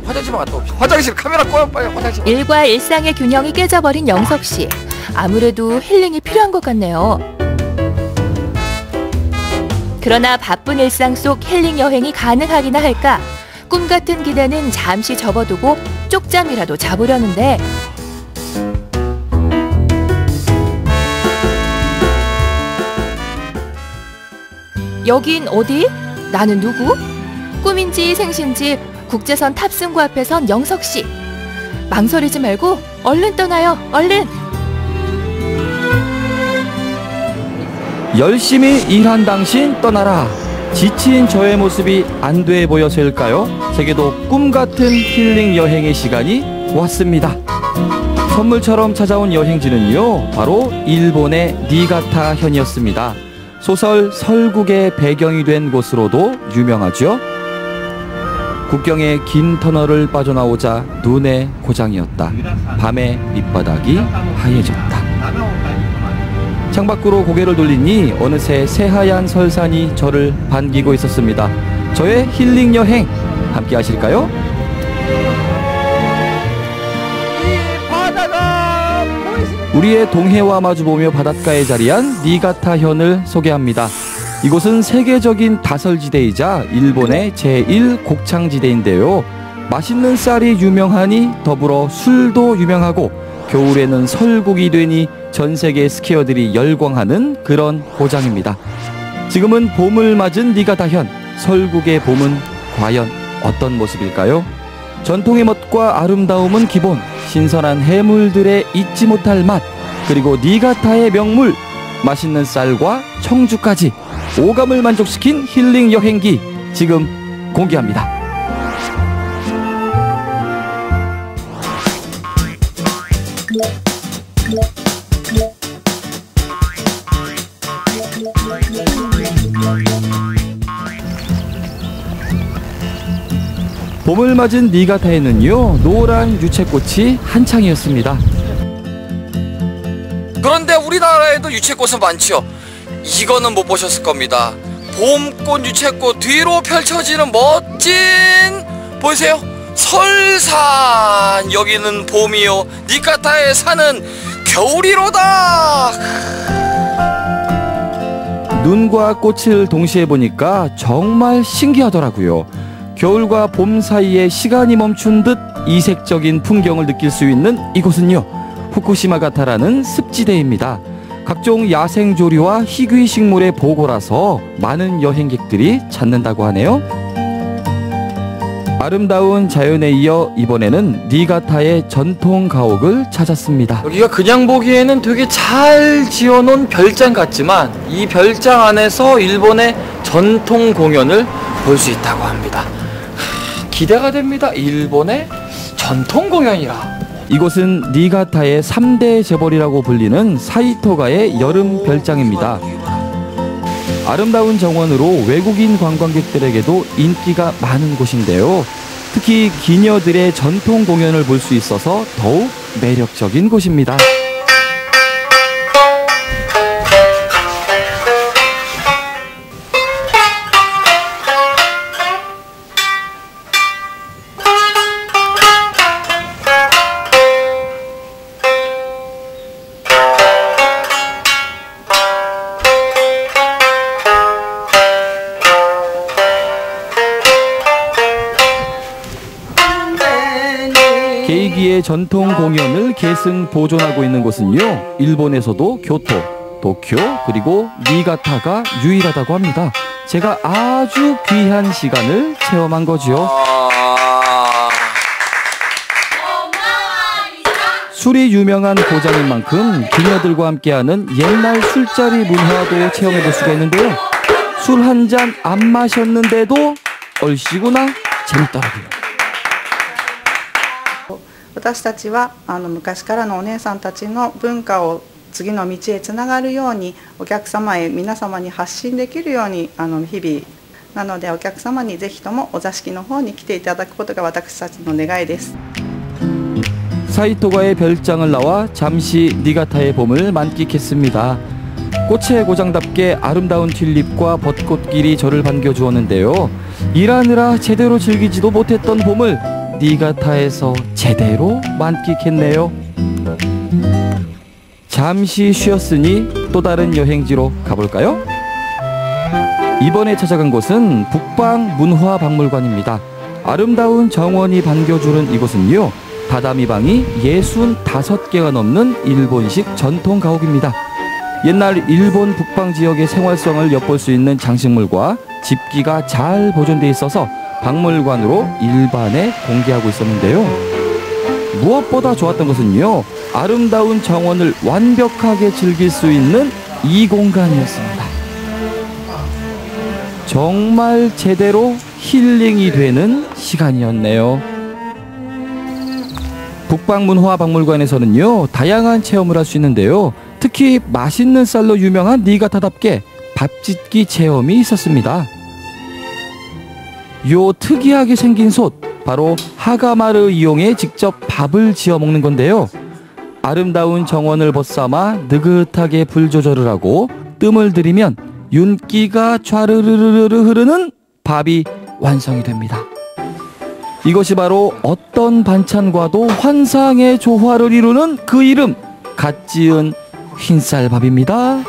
Speaker 22: 화장실 갔다 옵시다. 화장실 카메라 꺼요 빨리 화장실.
Speaker 7: 일과 일상의 균형이 깨져버린 영석 씨. 아무래도 힐링이 필요한 것 같네요. 그러나 바쁜 일상 속 힐링 여행이 가능하기나 할까? 꿈 같은 기대는 잠시 접어두고 쪽잠이라도 자보려는데 여긴 어디? 나는 누구? 꿈인지 생신지 국제선 탑승구 앞에 선 영석 씨. 망설이지 말고 얼른 떠나요. 얼른.
Speaker 22: 열심히 일한 당신 떠나라. 지친 저의 모습이 안 돼 보여서일까요? 제게도 꿈같은 힐링 여행의 시간이 왔습니다. 선물처럼 찾아온 여행지는요, 바로 일본의 니가타현이었습니다. 소설 설국의 배경이 된 곳으로도 유명하죠. 국경의 긴 터널을 빠져나오자 눈의 고장이었다. 밤의 밑바닥이 하얘졌다. 창밖으로 고개를 돌리니 어느새 새하얀 설산이 저를 반기고 있었습니다. 저의 힐링 여행 함께 하실까요? 우리의 동해와 마주보며 바닷가에 자리한 니가타현을 소개합니다. 이곳은 세계적인 다설지대이자 일본의 제1곡창지대인데요. 맛있는 쌀이 유명하니 더불어 술도 유명하고 겨울에는 설국이 되니 전 세계 스키어들이 열광하는 그런 고장입니다. 지금은 봄을 맞은 니가타현, 설국의 봄은 과연 어떤 모습일까요? 전통의 멋과 아름다움은 기본, 신선한 해물들의 잊지 못할 맛, 그리고 니가타의 명물, 맛있는 쌀과 청주까지 오감을 만족시킨 힐링 여행기 지금 공개합니다. 봄을 맞은 니가타에는요, 노란 유채꽃이 한창이었습니다.
Speaker 23: 그런데 우리나라에도 유채꽃은 많지요. 이거는 못 보셨을 겁니다. 봄꽃 유채꽃 뒤로 펼쳐지는 멋진, 보이세요? 설산. 여기는 봄이요, 니가타의 산은 겨울이로다.
Speaker 22: 눈과 꽃을 동시에 보니까 정말 신기하더라고요. 겨울과 봄 사이에 시간이 멈춘 듯 이색적인 풍경을 느낄 수 있는 이곳은요, 후쿠시마가타라는 습지대입니다. 각종 야생조류와 희귀 식물의 보고라서 많은 여행객들이 찾는다고 하네요. 아름다운 자연에 이어 이번에는 니가타의 전통 가옥을 찾았습니다.
Speaker 23: 여기가 그냥 보기에는 되게 잘 지어놓은 별장 같지만 이 별장 안에서 일본의 전통 공연을 볼 수 있다고 합니다. 기대가 됩니다. 일본의 전통 공연이라.
Speaker 22: 이곳은 니가타의 3대 재벌이라고 불리는 사이토가의 여름 별장입니다. 아름다운 정원으로 외국인 관광객들에게도 인기가 많은 곳인데요. 특히 기녀들의 전통 공연을 볼 수 있어서 더욱 매력적인 곳입니다. 게이기의 전통 공연을 계승 보존하고 있는 곳은요, 일본에서도 교토, 도쿄, 그리고 니가타가 유일하다고 합니다. 제가 아주 귀한 시간을 체험한 거죠. 술이 유명한 고장인 만큼 기녀들과 함께하는 옛날 술자리 문화도 체험해볼 수가 있는데요. 술 한 잔 안 마셨는데도 얼씨구나 재밌더라고요.
Speaker 3: 私たちは昔からのお姉さんたちの文化を次の道へつながるようにお客様へ皆様に発信できるように日々なのでお客様にぜひともお座敷の方に来ていただくことが私たちの願いです。
Speaker 22: 사이토가의 별장을 나와 잠시 니가타의 봄을 만끽했습니다. 꽃의 고장답게 아름다운 튤립과 벚꽃길이 저를 반겨주었는데요. 일하느라 제대로 즐기지도 못했던 봄을 니가타에서 제대로 만끽했네요. 잠시 쉬었으니 또 다른 여행지로 가볼까요? 이번에 찾아간 곳은 북방문화박물관입니다. 아름다운 정원이 반겨주는 이곳은요, 다다미방이 65개가 넘는 일본식 전통 가옥입니다. 옛날 일본 북방 지역의 생활성을 엿볼 수 있는 장식물과 집기가 잘 보존돼 있어서 박물관으로 일반에 공개하고 있었는데요. 무엇보다 좋았던 것은요, 아름다운 정원을 완벽하게 즐길 수 있는 이 공간이었습니다. 정말 제대로 힐링이 되는 시간이었네요. 북방문화박물관에서는요, 다양한 체험을 할 수 있는데요. 특히 맛있는 쌀로 유명한 니가타답게 밥짓기 체험이 있었습니다. 요 특이하게 생긴 솥, 바로 하가마를 이용해 직접 밥을 지어 먹는 건데요. 아름다운 정원을 벗삼아 느긋하게 불 조절을 하고 뜸을 들이면 윤기가 좌르르르르 흐르는 밥이 완성이 됩니다. 이것이 바로 어떤 반찬과도 환상의 조화를 이루는 그 이름, 갓 지은 흰쌀밥입니다.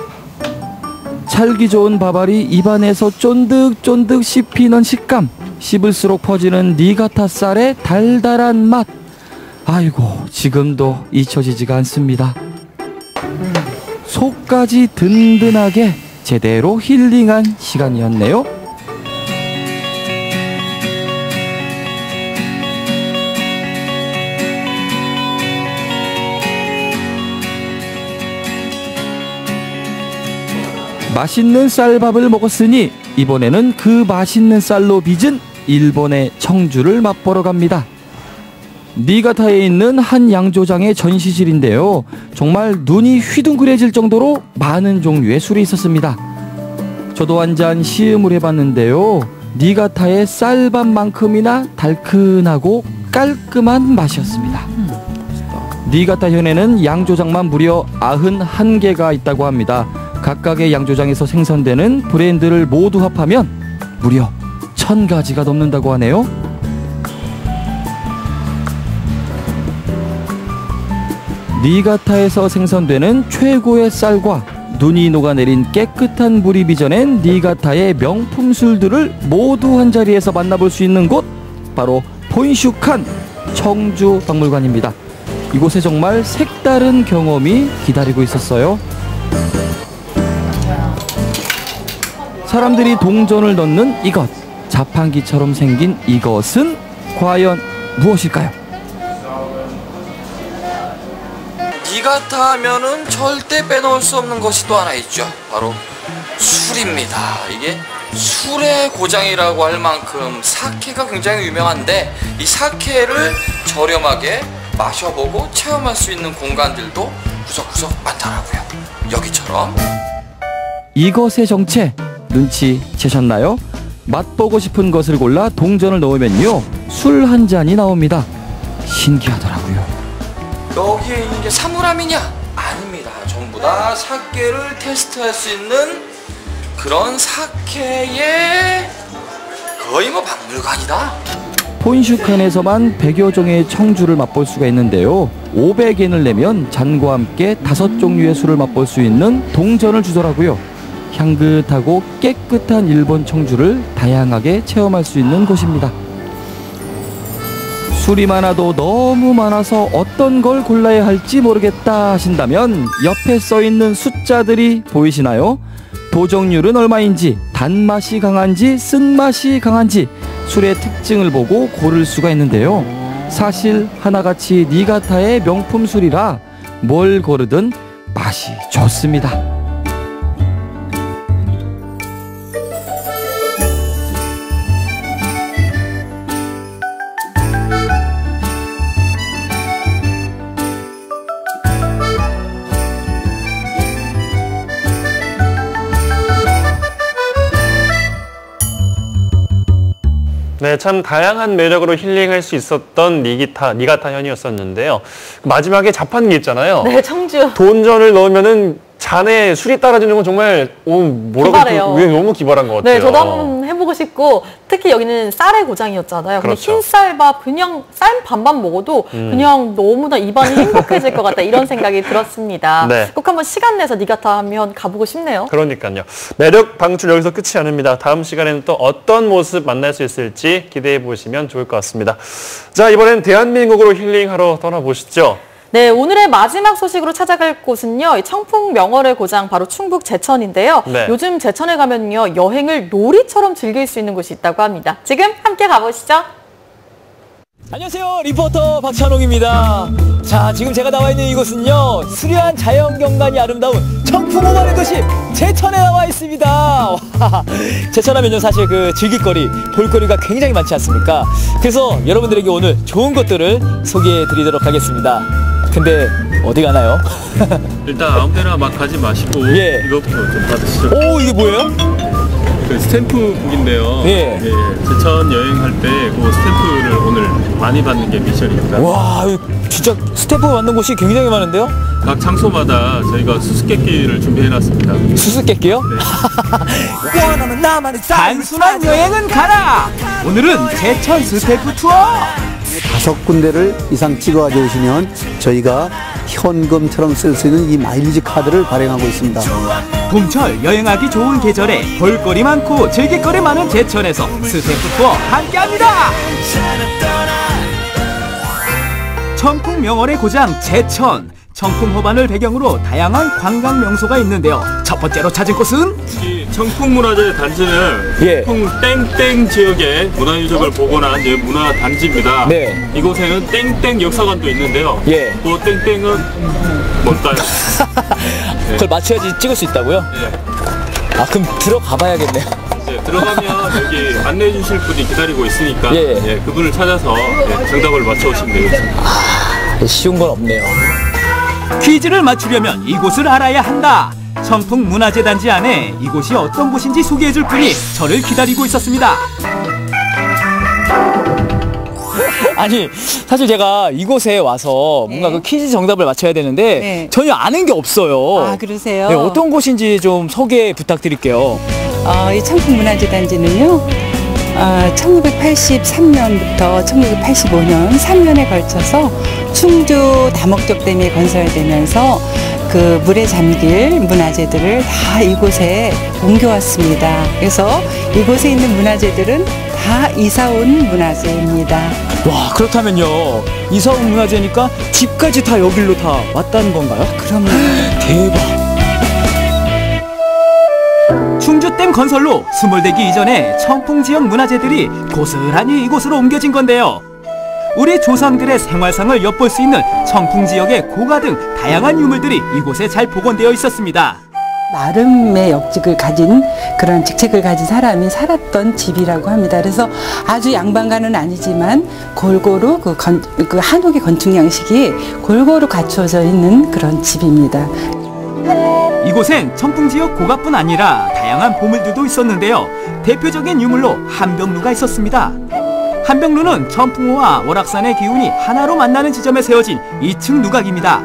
Speaker 22: 찰기 좋은 밥알이 입안에서 쫀득쫀득 씹히는 식감, 씹을수록 퍼지는 니가타 쌀의 달달한 맛. 아이고, 지금도 잊혀지지가 않습니다. 속까지 든든하게 제대로 힐링한 시간이었네요. 맛있는 쌀밥을 먹었으니 이번에는 그 맛있는 쌀로 빚은 일본의 청주를 맛보러 갑니다. 니가타에 있는 한 양조장의 전시실인데요. 정말 눈이 휘둥그레질 정도로 많은 종류의 술이 있었습니다. 저도 한 잔 시음을 해봤는데요. 니가타의 쌀밥만큼이나 달큰하고 깔끔한 맛이었습니다. 니가타 현에는 양조장만 무려 91개가 있다고 합니다. 각각의 양조장에서 생산되는 브랜드를 모두 합하면 무려 1000가지가 넘는다고 하네요. 니가타에서 생산되는 최고의 쌀과 눈이 녹아내린 깨끗한 물이 빚어낸 니가타의 명품 술들을 모두 한 자리에서 만나볼 수 있는 곳, 바로 폰슈칸 청주 박물관입니다. 이곳에 정말 색다른 경험이 기다리고 있었어요. 사람들이 동전을 넣는 이것, 자판기처럼 생긴 이것은 과연 무엇일까요?
Speaker 23: 니가타 하면은 절대 빼놓을 수 없는 것이 또 하나 있죠. 바로 술입니다. 이게 술의 고장이라고 할 만큼 사케가 굉장히 유명한데, 이 사케를 저렴하게 마셔보고 체험할 수 있는 공간들도 구석구석 많더라고요. 여기처럼.
Speaker 22: 이것의 정체 눈치채셨나요? 맛보고 싶은 것을 골라 동전을 넣으면요, 술 한 잔이 나옵니다. 신기하더라고요.
Speaker 23: 여기에 있는 게 사물함이냐? 아닙니다. 전부 다 사케를 테스트할 수 있는 그런 사케의 거의 뭐 박물관이다.
Speaker 22: 폰슈칸에서만 100여 종의 청주를 맛볼 수가 있는데요. 500엔을 내면 잔과 함께 5종류의 술을 맛볼 수 있는 동전을 주더라고요. 향긋하고 깨끗한 일본 청주를 다양하게 체험할 수 있는 곳입니다. 술이 많아도 너무 많아서 어떤 걸 골라야 할지 모르겠다 하신다면 옆에 써있는 숫자들이 보이시나요? 도정률은 얼마인지, 단맛이 강한지, 쓴맛이 강한지 술의 특징을 보고 고를 수가 있는데요. 사실 하나같이 니가타의 명품 술이라 뭘 고르든 맛이 좋습니다.
Speaker 2: 네, 참 다양한 매력으로 힐링할 수 있었던 니가타 현이었었는데요. 마지막에 자판기 있잖아요.
Speaker 1: 네, 청주.
Speaker 2: 동전을 넣으면은 잔에 술이 따라지는 건 정말
Speaker 1: 기발해요.
Speaker 2: 너무 기발한 것 같아요.
Speaker 1: 네, 저도 한번 해보고 싶고, 특히 여기는 쌀의 고장이었잖아요. 근데
Speaker 2: 그렇죠.
Speaker 1: 흰쌀밥 그냥 쌀 반반 먹어도 그냥 너무나 입안이 행복해질 것 같다, 이런 생각이 들었습니다.
Speaker 2: 네.
Speaker 1: 꼭 한번 시간 내서 니가타 하면 가보고 싶네요.
Speaker 2: 그러니까요. 매력 방출 여기서 끝이 아닙니다. 다음 시간에는 또 어떤 모습 만날 수 있을지 기대해 보시면 좋을 것 같습니다. 자, 이번엔 대한민국으로 힐링하러 떠나보시죠.
Speaker 1: 네, 오늘의 마지막 소식으로 찾아갈 곳은요, 청풍 명월의 고장 바로 충북 제천인데요.
Speaker 2: 네.
Speaker 1: 요즘 제천에 가면요, 여행을 놀이처럼 즐길 수 있는 곳이 있다고 합니다. 지금 함께 가보시죠.
Speaker 4: 안녕하세요, 리포터 박찬홍입니다. 자, 지금 제가 나와 있는 이곳은요, 수려한 자연경관이 아름다운 청풍호반의 도시 제천에 나와 있습니다. 제천하면요, 사실 그 즐길거리, 볼거리가 굉장히 많지 않습니까? 그래서 여러분들에게 오늘 좋은 것들을 소개해 드리도록 하겠습니다. 근데 어디 가나요?
Speaker 6: 일단 아무 데나 막 가지 마시고
Speaker 4: 예.
Speaker 6: 이것부터 좀 받으시죠.
Speaker 4: 오, 이게 뭐예요?
Speaker 6: 그 스탬프북인데요.
Speaker 4: 예.
Speaker 6: 예, 제천 여행할 때 그 스탬프를 오늘 많이 받는 게 미션입니다.
Speaker 4: 와, 진짜 스탬프 받는 곳이 굉장히 많은데요?
Speaker 6: 각 장소마다 저희가 수수께끼를 준비해놨습니다.
Speaker 4: 수수께끼요?
Speaker 6: 네.
Speaker 4: 단순한 여행은 가라! 오늘은 제천 스탬프 투어!
Speaker 10: 5군데를 이상 찍어가지고 오시면 저희가 현금처럼 쓸 수 있는 이 마일리지 카드를 발행하고 있습니다.
Speaker 4: 봄철 여행하기 좋은 계절에 볼거리 많고 즐길거리 많은 제천에서 스탬프 투어 함께합니다. 청풍 명월의 고장 제천. 청풍 호반을 배경으로 다양한 관광 명소가 있는데요. 첫 번째로 찾은 곳은
Speaker 6: 이 청풍문화재 단지는 청풍 땡땡 지역의 문화유적을 복원한 문화단지입니다.
Speaker 4: 네.
Speaker 6: 이곳에는 땡땡 역사관도 있는데요.
Speaker 4: 예.
Speaker 6: 그 땡땡은 뭘까요?
Speaker 4: 그걸 맞춰야지 찍을 수 있다고요?
Speaker 6: 네.
Speaker 4: 아, 그럼 들어가 봐야겠네요.
Speaker 6: 네, 들어가면 여기 안내해 주실 분이 기다리고 있으니까
Speaker 4: 예.
Speaker 6: 그분을 찾아서 정답을 맞춰오시면 되겠습니다.
Speaker 4: 쉬운 건 없네요.
Speaker 24: 퀴즈를 맞추려면 이곳을 알아야 한다. 청풍 문화재 단지 안에 이곳이 어떤 곳인지 소개해줄 분이 저를 기다리고 있었습니다.
Speaker 4: 아니, 사실 제가 이곳에 와서 뭔가 그 퀴즈 정답을 맞춰야 되는데 전혀 아는 게 없어요.
Speaker 25: 아, 그러세요?
Speaker 4: 네, 어떤 곳인지 좀 소개 부탁드릴게요.
Speaker 25: 이 청풍 문화재 단지는요, 1983년부터 1985년 3년에 걸쳐서 충주 다목적 댐이 건설되면서 그 물에 잠길 문화재들을 다 이곳에 옮겨왔습니다. 그래서 이곳에 있는 문화재들은 다 이사온 문화재입니다.
Speaker 4: 와, 그렇다면요. 이사온 문화재니까 집까지 다 여기로 다 왔다는 건가요?
Speaker 25: 그럼요.
Speaker 4: 대박.
Speaker 24: 충주댐 건설로 수몰되기 이전에 청풍 지역 문화재들이 고스란히 이곳으로 옮겨진 건데요. 우리 조상들의 생활상을 엿볼 수 있는 청풍 지역의 고가 등 다양한 유물들이 이곳에 잘 복원되어 있었습니다.
Speaker 25: 나름의 역직을 가진 그런 직책을 가진 사람이 살았던 집이라고 합니다. 그래서 아주 양반가는 아니지만 골고루 그 한옥의 건축 양식이 골고루 갖추어져 있는 그런 집입니다.
Speaker 24: 이곳엔 청풍지역 고가뿐 아니라 다양한 보물들도 있었는데요. 대표적인 유물로 한병루가 있었습니다. 한병루는 청풍호와 월악산의 기운이 하나로 만나는 지점에 세워진 2층 누각입니다.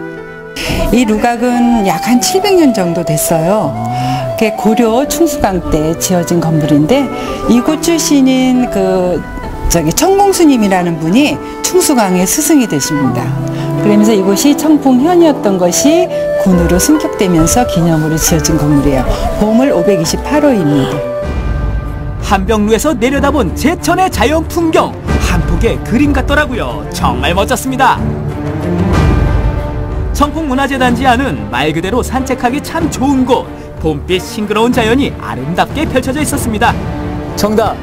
Speaker 25: 이 누각은 약 한 700년 정도 됐어요. 고려 충수강 때 지어진 건물인데 이곳 출신인 청공스님이라는 분이 충수강의 스승이 되십니다. 그러면서 이곳이 청풍현이었던 것이 군으로 승격되면서 기념으로 지어진 건물이에요. 보물 528호입니다.
Speaker 24: 한병루에서 내려다본 제천의 자연 풍경, 한 폭의 그림 같더라고요. 정말 멋졌습니다. 청풍문화재단지 안은 말 그대로 산책하기 참 좋은 곳, 봄빛 싱그러운 자연이 아름답게 펼쳐져 있었습니다.
Speaker 4: 정답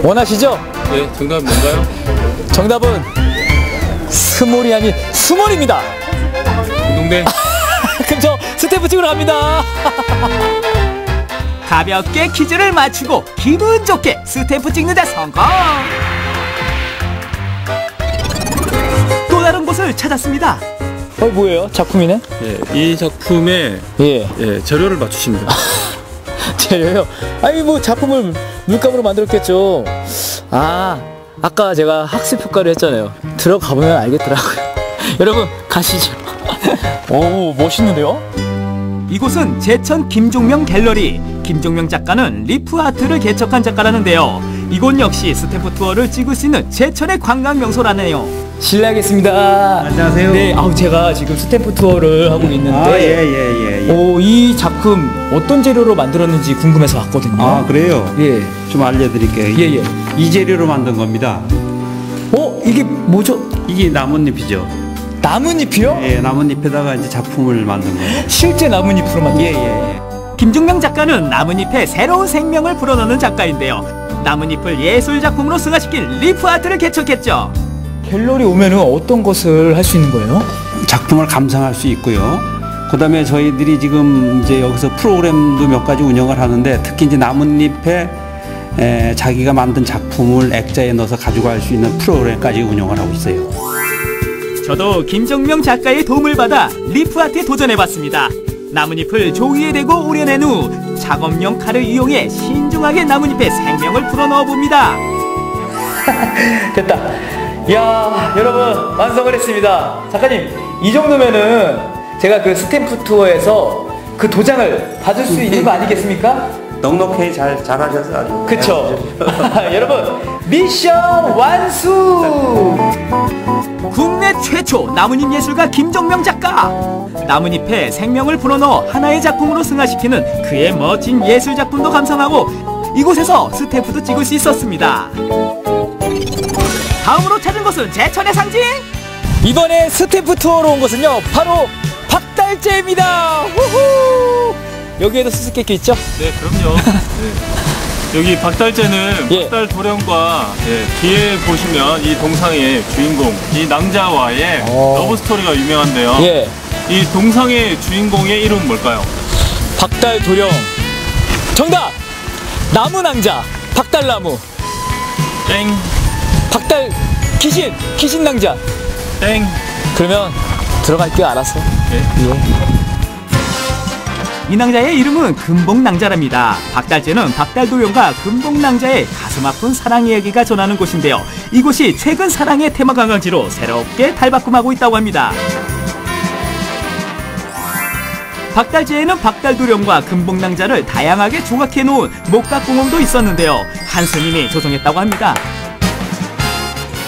Speaker 4: 원하시죠?
Speaker 9: 네, 정답은 뭔가요?
Speaker 4: 정답은 스몰이 아닌 수몰입니다.
Speaker 9: 운동대.
Speaker 4: 그럼 저 스탬프 찍으러 갑니다.
Speaker 24: 가볍게 퀴즈를 맞추고 기분 좋게 스탬프 찍는 데 성공! 또 다른 곳을 찾았습니다.
Speaker 4: 뭐예요? 작품이네?
Speaker 6: 예, 이 작품에 재료를 맞추십니다.
Speaker 4: 재료요? 아니 뭐 작품을 물감으로 만들었겠죠. 아까 제가 학습 효과를 했잖아요. 들어가보면 알겠더라고요. 여러분 가시죠. 오, 멋있는데요?
Speaker 24: 이곳은 제천 김종명 갤러리. 김종명 작가는 리프 아트를 개척한 작가라는데요. 이곳 역시 스탬프 투어를 찍을 수 있는 제천의 관광 명소라네요.
Speaker 4: 실례하겠습니다.
Speaker 5: 안녕하세요.
Speaker 4: 네, 제가 지금 스탬프 투어를 하고 있는데 이 작품 어떤 재료로 만들었는지 궁금해서 왔거든요.
Speaker 5: 그래요?
Speaker 4: 예.
Speaker 5: 좀 알려드릴게요. 이 재료로 만든 겁니다.
Speaker 4: 이게 뭐죠?
Speaker 5: 이게 나뭇잎이죠.
Speaker 4: 나뭇잎이요?
Speaker 5: 예, 나뭇잎에다가 이제 작품을 만든 거예요.
Speaker 4: 실제 나뭇잎으로 만든
Speaker 5: 거예요?
Speaker 24: 김종명 작가는 나뭇잎에 새로운 생명을 불어넣는 작가인데요. 나뭇잎을 예술 작품으로 승화시킨 리프 아트를 개척했죠.
Speaker 4: 갤러리 오면은 어떤 것을 할 수 있는 거예요?
Speaker 5: 작품을 감상할 수 있고요. 그다음에 저희들이 지금 이제 여기서 프로그램도 몇 가지 운영을 하는데 특히 이제 나뭇잎에 자기가 만든 작품을 액자에 넣어서 가져갈 수 있는 프로그램까지 운영을 하고 있어요.
Speaker 24: 저도 김종명 작가의 도움을 받아 리프 아트에 도전해봤습니다. 나뭇잎을 종이에 대고 오려낸 후 작업용 칼을 이용해 신중하게 나뭇잎에 생명을 불어넣어 봅니다.
Speaker 4: 됐다. 이야, 여러분 완성을 했습니다. 작가님, 이 정도면은 제가 그 스탬프 투어에서 그 도장을 받을 수 있는 거 아니겠습니까?
Speaker 5: 넉넉히 잘하셔서 아주.
Speaker 4: 그쵸. 여러분, 미션 완수!
Speaker 24: 국내 최초 나뭇잎 예술가 김종명 작가. 나뭇잎에 생명을 불어넣어 하나의 작품으로 승화시키는 그의 멋진 예술 작품도 감상하고 이곳에서 스탬프도 찍을 수 있었습니다. 다음으로 찾은 곳은 제천의 상징.
Speaker 4: 이번에 스탬프 투어로 온 곳은요, 바로 박달재입니다. 후후! 여기에도 수수께끼 있죠?
Speaker 6: 네, 그럼요. 여기 박달재는 박달 도령과 뒤에 보시면 이 동상의 주인공 이 낭자와의 러브 스토리가 유명한데요. 이 동상의 주인공의 이름은 뭘까요?
Speaker 4: 박달 도령. 정답! 나무 낭자. 박달나무.
Speaker 6: 땡.
Speaker 4: 박달 귀신 낭자.
Speaker 6: 땡.
Speaker 4: 그러면 들어갈게요, 알았어.
Speaker 24: 이 낭자의 이름은 금복낭자랍니다. 박달재는 박달도령과 금복낭자의 가슴 아픈 사랑 이야기가 전하는 곳인데요. 이곳이 최근 사랑의 테마 관광지로 새롭게 탈바꿈하고 있다고 합니다. 박달재에는 박달도령과 금복낭자를 다양하게 조각해 놓은 목각공원도 있었는데요. 한 스님이 조성했다고 합니다.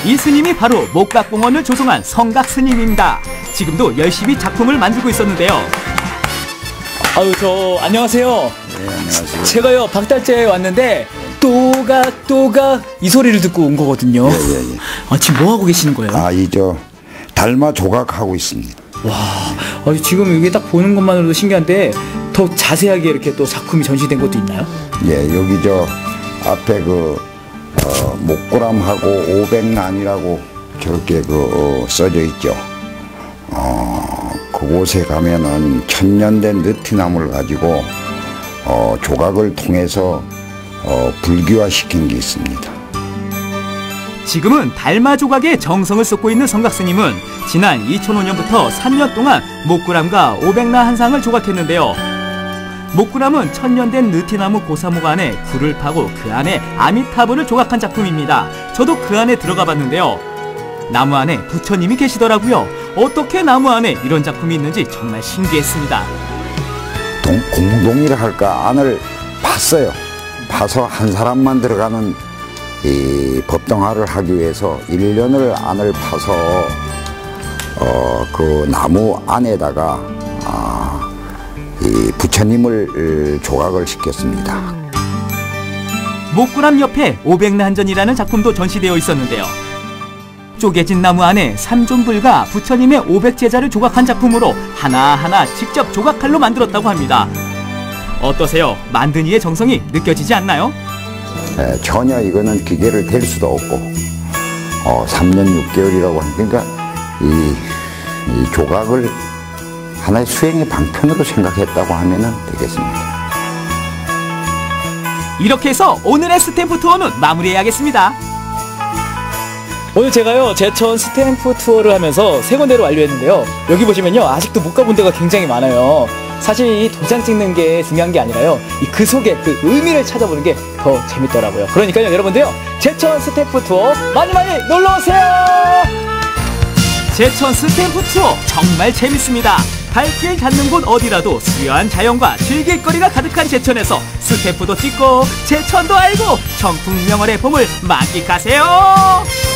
Speaker 24: 이 스님이 바로 목각공원을 조성한 성각 스님입니다. 지금도 열심히 작품을 만들고 있었는데요.
Speaker 4: 아유, 안녕하세요.
Speaker 11: 네, 안녕하세요.
Speaker 4: 제가요, 박달재에 왔는데 또각 이 소리를 듣고 온 거거든요.
Speaker 11: 예.
Speaker 4: 지금 뭐 하고 계시는 거예요?
Speaker 11: 달마 조각하고 있습니다.
Speaker 4: 와, 지금 여기 딱 보는 것만으로도 신기한데 더 자세하게 이렇게 또 작품이 전시된 것도 있나요?
Speaker 11: 예, 여기 앞에 목구람하고 오백란이라고 저렇게 써져 있죠. 그곳에 가면은 천년된 느티나무를 가지고 조각을 통해서 불기화시킨 게 있습니다.
Speaker 24: 지금은 달마 조각에 정성을 쏟고 있는 성각스님은 지난 2005년부터 3년 동안 목구람과 오백란 한 상을 조각했는데요. 목구람은 천년된 느티나무 고사목 안에 굴을 파고 그 안에 아미타불을 조각한 작품입니다. 저도 그 안에 들어가 봤는데요. 나무 안에 부처님이 계시더라고요. 어떻게 나무 안에 이런 작품이 있는지 정말 신기했습니다.
Speaker 11: 공동이라 할까 안을 팠어요. 파서 한 사람만 들어가는 이 법당화를 하기 위해서 1년을 안을 파서 그 나무 안에다가 이 부처님을 조각을 시켰습니다.
Speaker 24: 목구람 옆에 오백란전이라는 작품도 전시되어 있었는데요. 쪼개진 나무 안에 삼존불과 부처님의 500제자를 조각한 작품으로 하나하나 직접 조각칼로 만들었다고 합니다. 어떠세요? 만든 이의 정성이 느껴지지 않나요?
Speaker 11: 전혀 이거는 기계를 댈 수도 없고 3년 6개월이라고 하니까 이 조각을 하나의 수행의 방편으로 생각했다고 하면 되겠습니다.
Speaker 24: 이렇게 해서 오늘의 스탬프 투어는 마무리해야겠습니다.
Speaker 4: 오늘 제가요, 제천 스탬프 투어를 하면서 3군데로 완료했는데요. 여기 보시면요, 아직도 못 가본 데가 굉장히 많아요. 사실 이 도장 찍는 게 중요한 게 아니라요, 그 속에 그 의미를 찾아보는 게 더 재밌더라고요. 그러니까요, 여러분들요, 제천 스탬프 투어 많이 놀러오세요!
Speaker 24: 제천 스탬프 투어 정말 재밌습니다. 발길 닿는 곳 어디라도 수려한 자연과 즐길 거리가 가득한 제천에서 스탬프도 찍고 제천도 알고 청풍명월의 봄을 만끽하세요.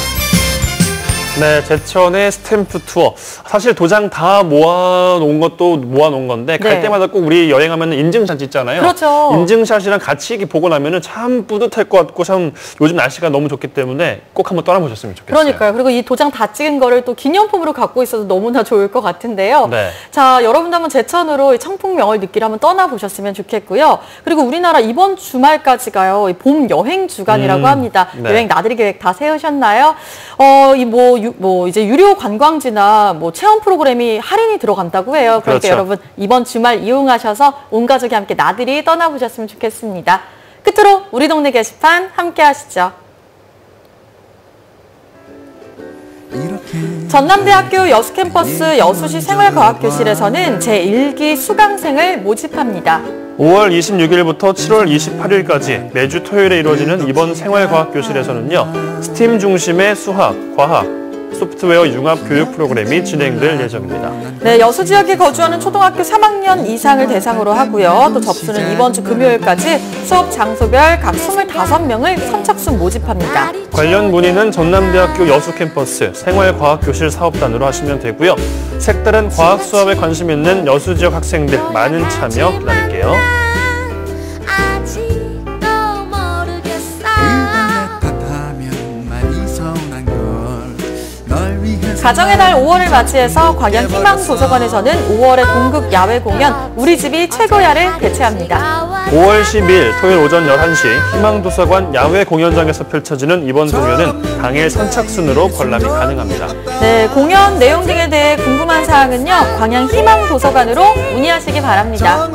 Speaker 2: 네, 제천의 스탬프 투어. 사실 도장 다 모아놓은 것도 모아놓은 건데 갈 때마다 꼭 우리 여행하면 인증샷 찍잖아요.
Speaker 1: 그렇죠.
Speaker 2: 인증샷이랑 같이 이렇게 보고 나면은 참 뿌듯할 것 같고 참 요즘 날씨가 너무 좋기 때문에 꼭 한번 떠나보셨으면 좋겠어요.
Speaker 1: 그러니까요. 그리고 이 도장 다 찍은 거를 또 기념품으로 갖고 있어도 너무나 좋을 것 같은데요.
Speaker 2: 네.
Speaker 1: 자, 여러분도 한번 제천으로 청풍명월 느끼러 한번 떠나보셨으면 좋겠고요. 그리고 우리나라 이번 주말까지가요, 봄 여행 주간이라고 합니다.
Speaker 2: 네.
Speaker 1: 여행 나들이 계획 다 세우셨나요? 이제 유료 관광지나 체험 프로그램이 할인이 들어간다고 해요. 그러니까
Speaker 2: 그렇죠.
Speaker 1: 여러분 이번 주말 이용하셔서 온 가족이 함께 나들이 떠나보셨으면 좋겠습니다. 끝으로 우리 동네 게시판 함께 하시죠. 전남대학교 여수캠퍼스 여수시 생활과학교실에서는 제1기 수강생을 모집합니다.
Speaker 2: 5월 26일부터 7월 28일까지 매주 토요일에 이루어지는 이번 생활과학교실에서는요, 스팀 중심의 수학, 과학, 소프트웨어 융합 교육 프로그램이 진행될 예정입니다.
Speaker 1: 네, 여수 지역에 거주하는 초등학교 3학년 이상을 대상으로 하고요. 또 접수는 이번 주 금요일까지 수업 장소별 각 25명을 선착순 모집합니다.
Speaker 2: 관련 문의는 전남대학교 여수 캠퍼스 생활과학교실 사업단으로 하시면 되고요. 색다른 과학 수업에 관심 있는 여수 지역 학생들 많은 참여 기다릴게요.
Speaker 1: 가정의 달 5월을 맞이해서 광양 희망도서관에서는 5월의 동극 야외 공연 우리 집이 최고야를 개최합니다.
Speaker 2: 5월 10일 토요일 오전 11시 희망도서관 야외 공연장에서 펼쳐지는 이번 공연은 당일 선착순으로 관람이 가능합니다.
Speaker 1: 네, 공연 내용 등에 대해 궁금한 사항은요, 광양 희망도서관으로 문의하시기 바랍니다.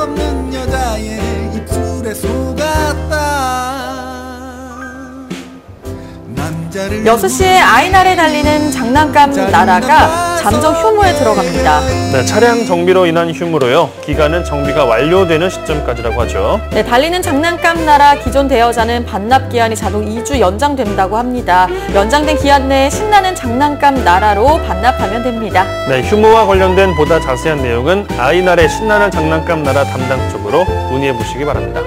Speaker 1: 여수시의 아이날에 달리는 장난감 나라가 잠정 휴무에 들어갑니다.
Speaker 2: 네, 차량 정비로 인한 휴무로요. 기간은 정비가 완료되는 시점까지라고 하죠.
Speaker 1: 네, 달리는 장난감 나라 기존 대여자는 반납 기한이 자동 2주 연장된다고 합니다. 연장된 기한 내에 신나는 장난감 나라로 반납하면 됩니다.
Speaker 2: 네, 휴무와 관련된 보다 자세한 내용은 아이날의 신나는 장난감 나라 담당 쪽으로 문의해 보시기 바랍니다.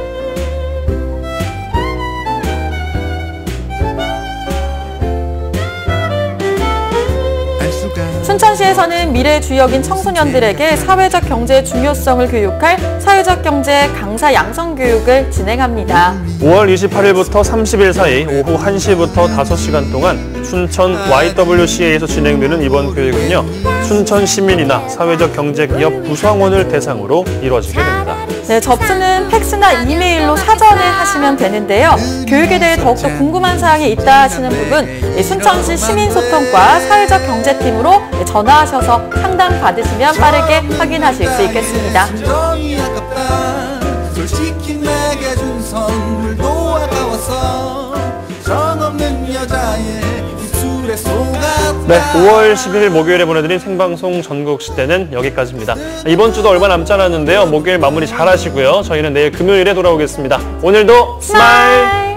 Speaker 1: 순천시에서는 미래 주역인 청소년들에게 사회적 경제의 중요성을 교육할 사회적 경제 강사 양성 교육을 진행합니다.
Speaker 2: 5월 28일부터 30일 사이 오후 1시부터 5시간 동안 춘천 YWCA에서 진행되는 이번 교육은요. 춘천 시민이나 사회적 경제 기업 구성원을 대상으로 이루어지게 됩니다.
Speaker 1: 네, 접수는 팩스나 이메일로 사전에 하시면 되는데요. 교육에 대해 더욱더 궁금한 사항이 있다 하시는 부분 순천시 시민소통과 사회적 경제팀으로 전화하셔서 상담 받으시면 빠르게 확인하실 수 있겠습니다.
Speaker 21: 솔직히 내게 준 선물도 아까워서 정없는 여자의 입술에 속아.
Speaker 2: 네, 5월 11일 목요일에 보내드린 생방송 전국시대는 여기까지입니다. 이번 주도 얼마 남지 않았는데요. 목요일 마무리 잘 하시고요. 저희는 내일 금요일에 돌아오겠습니다. 오늘도 스마일!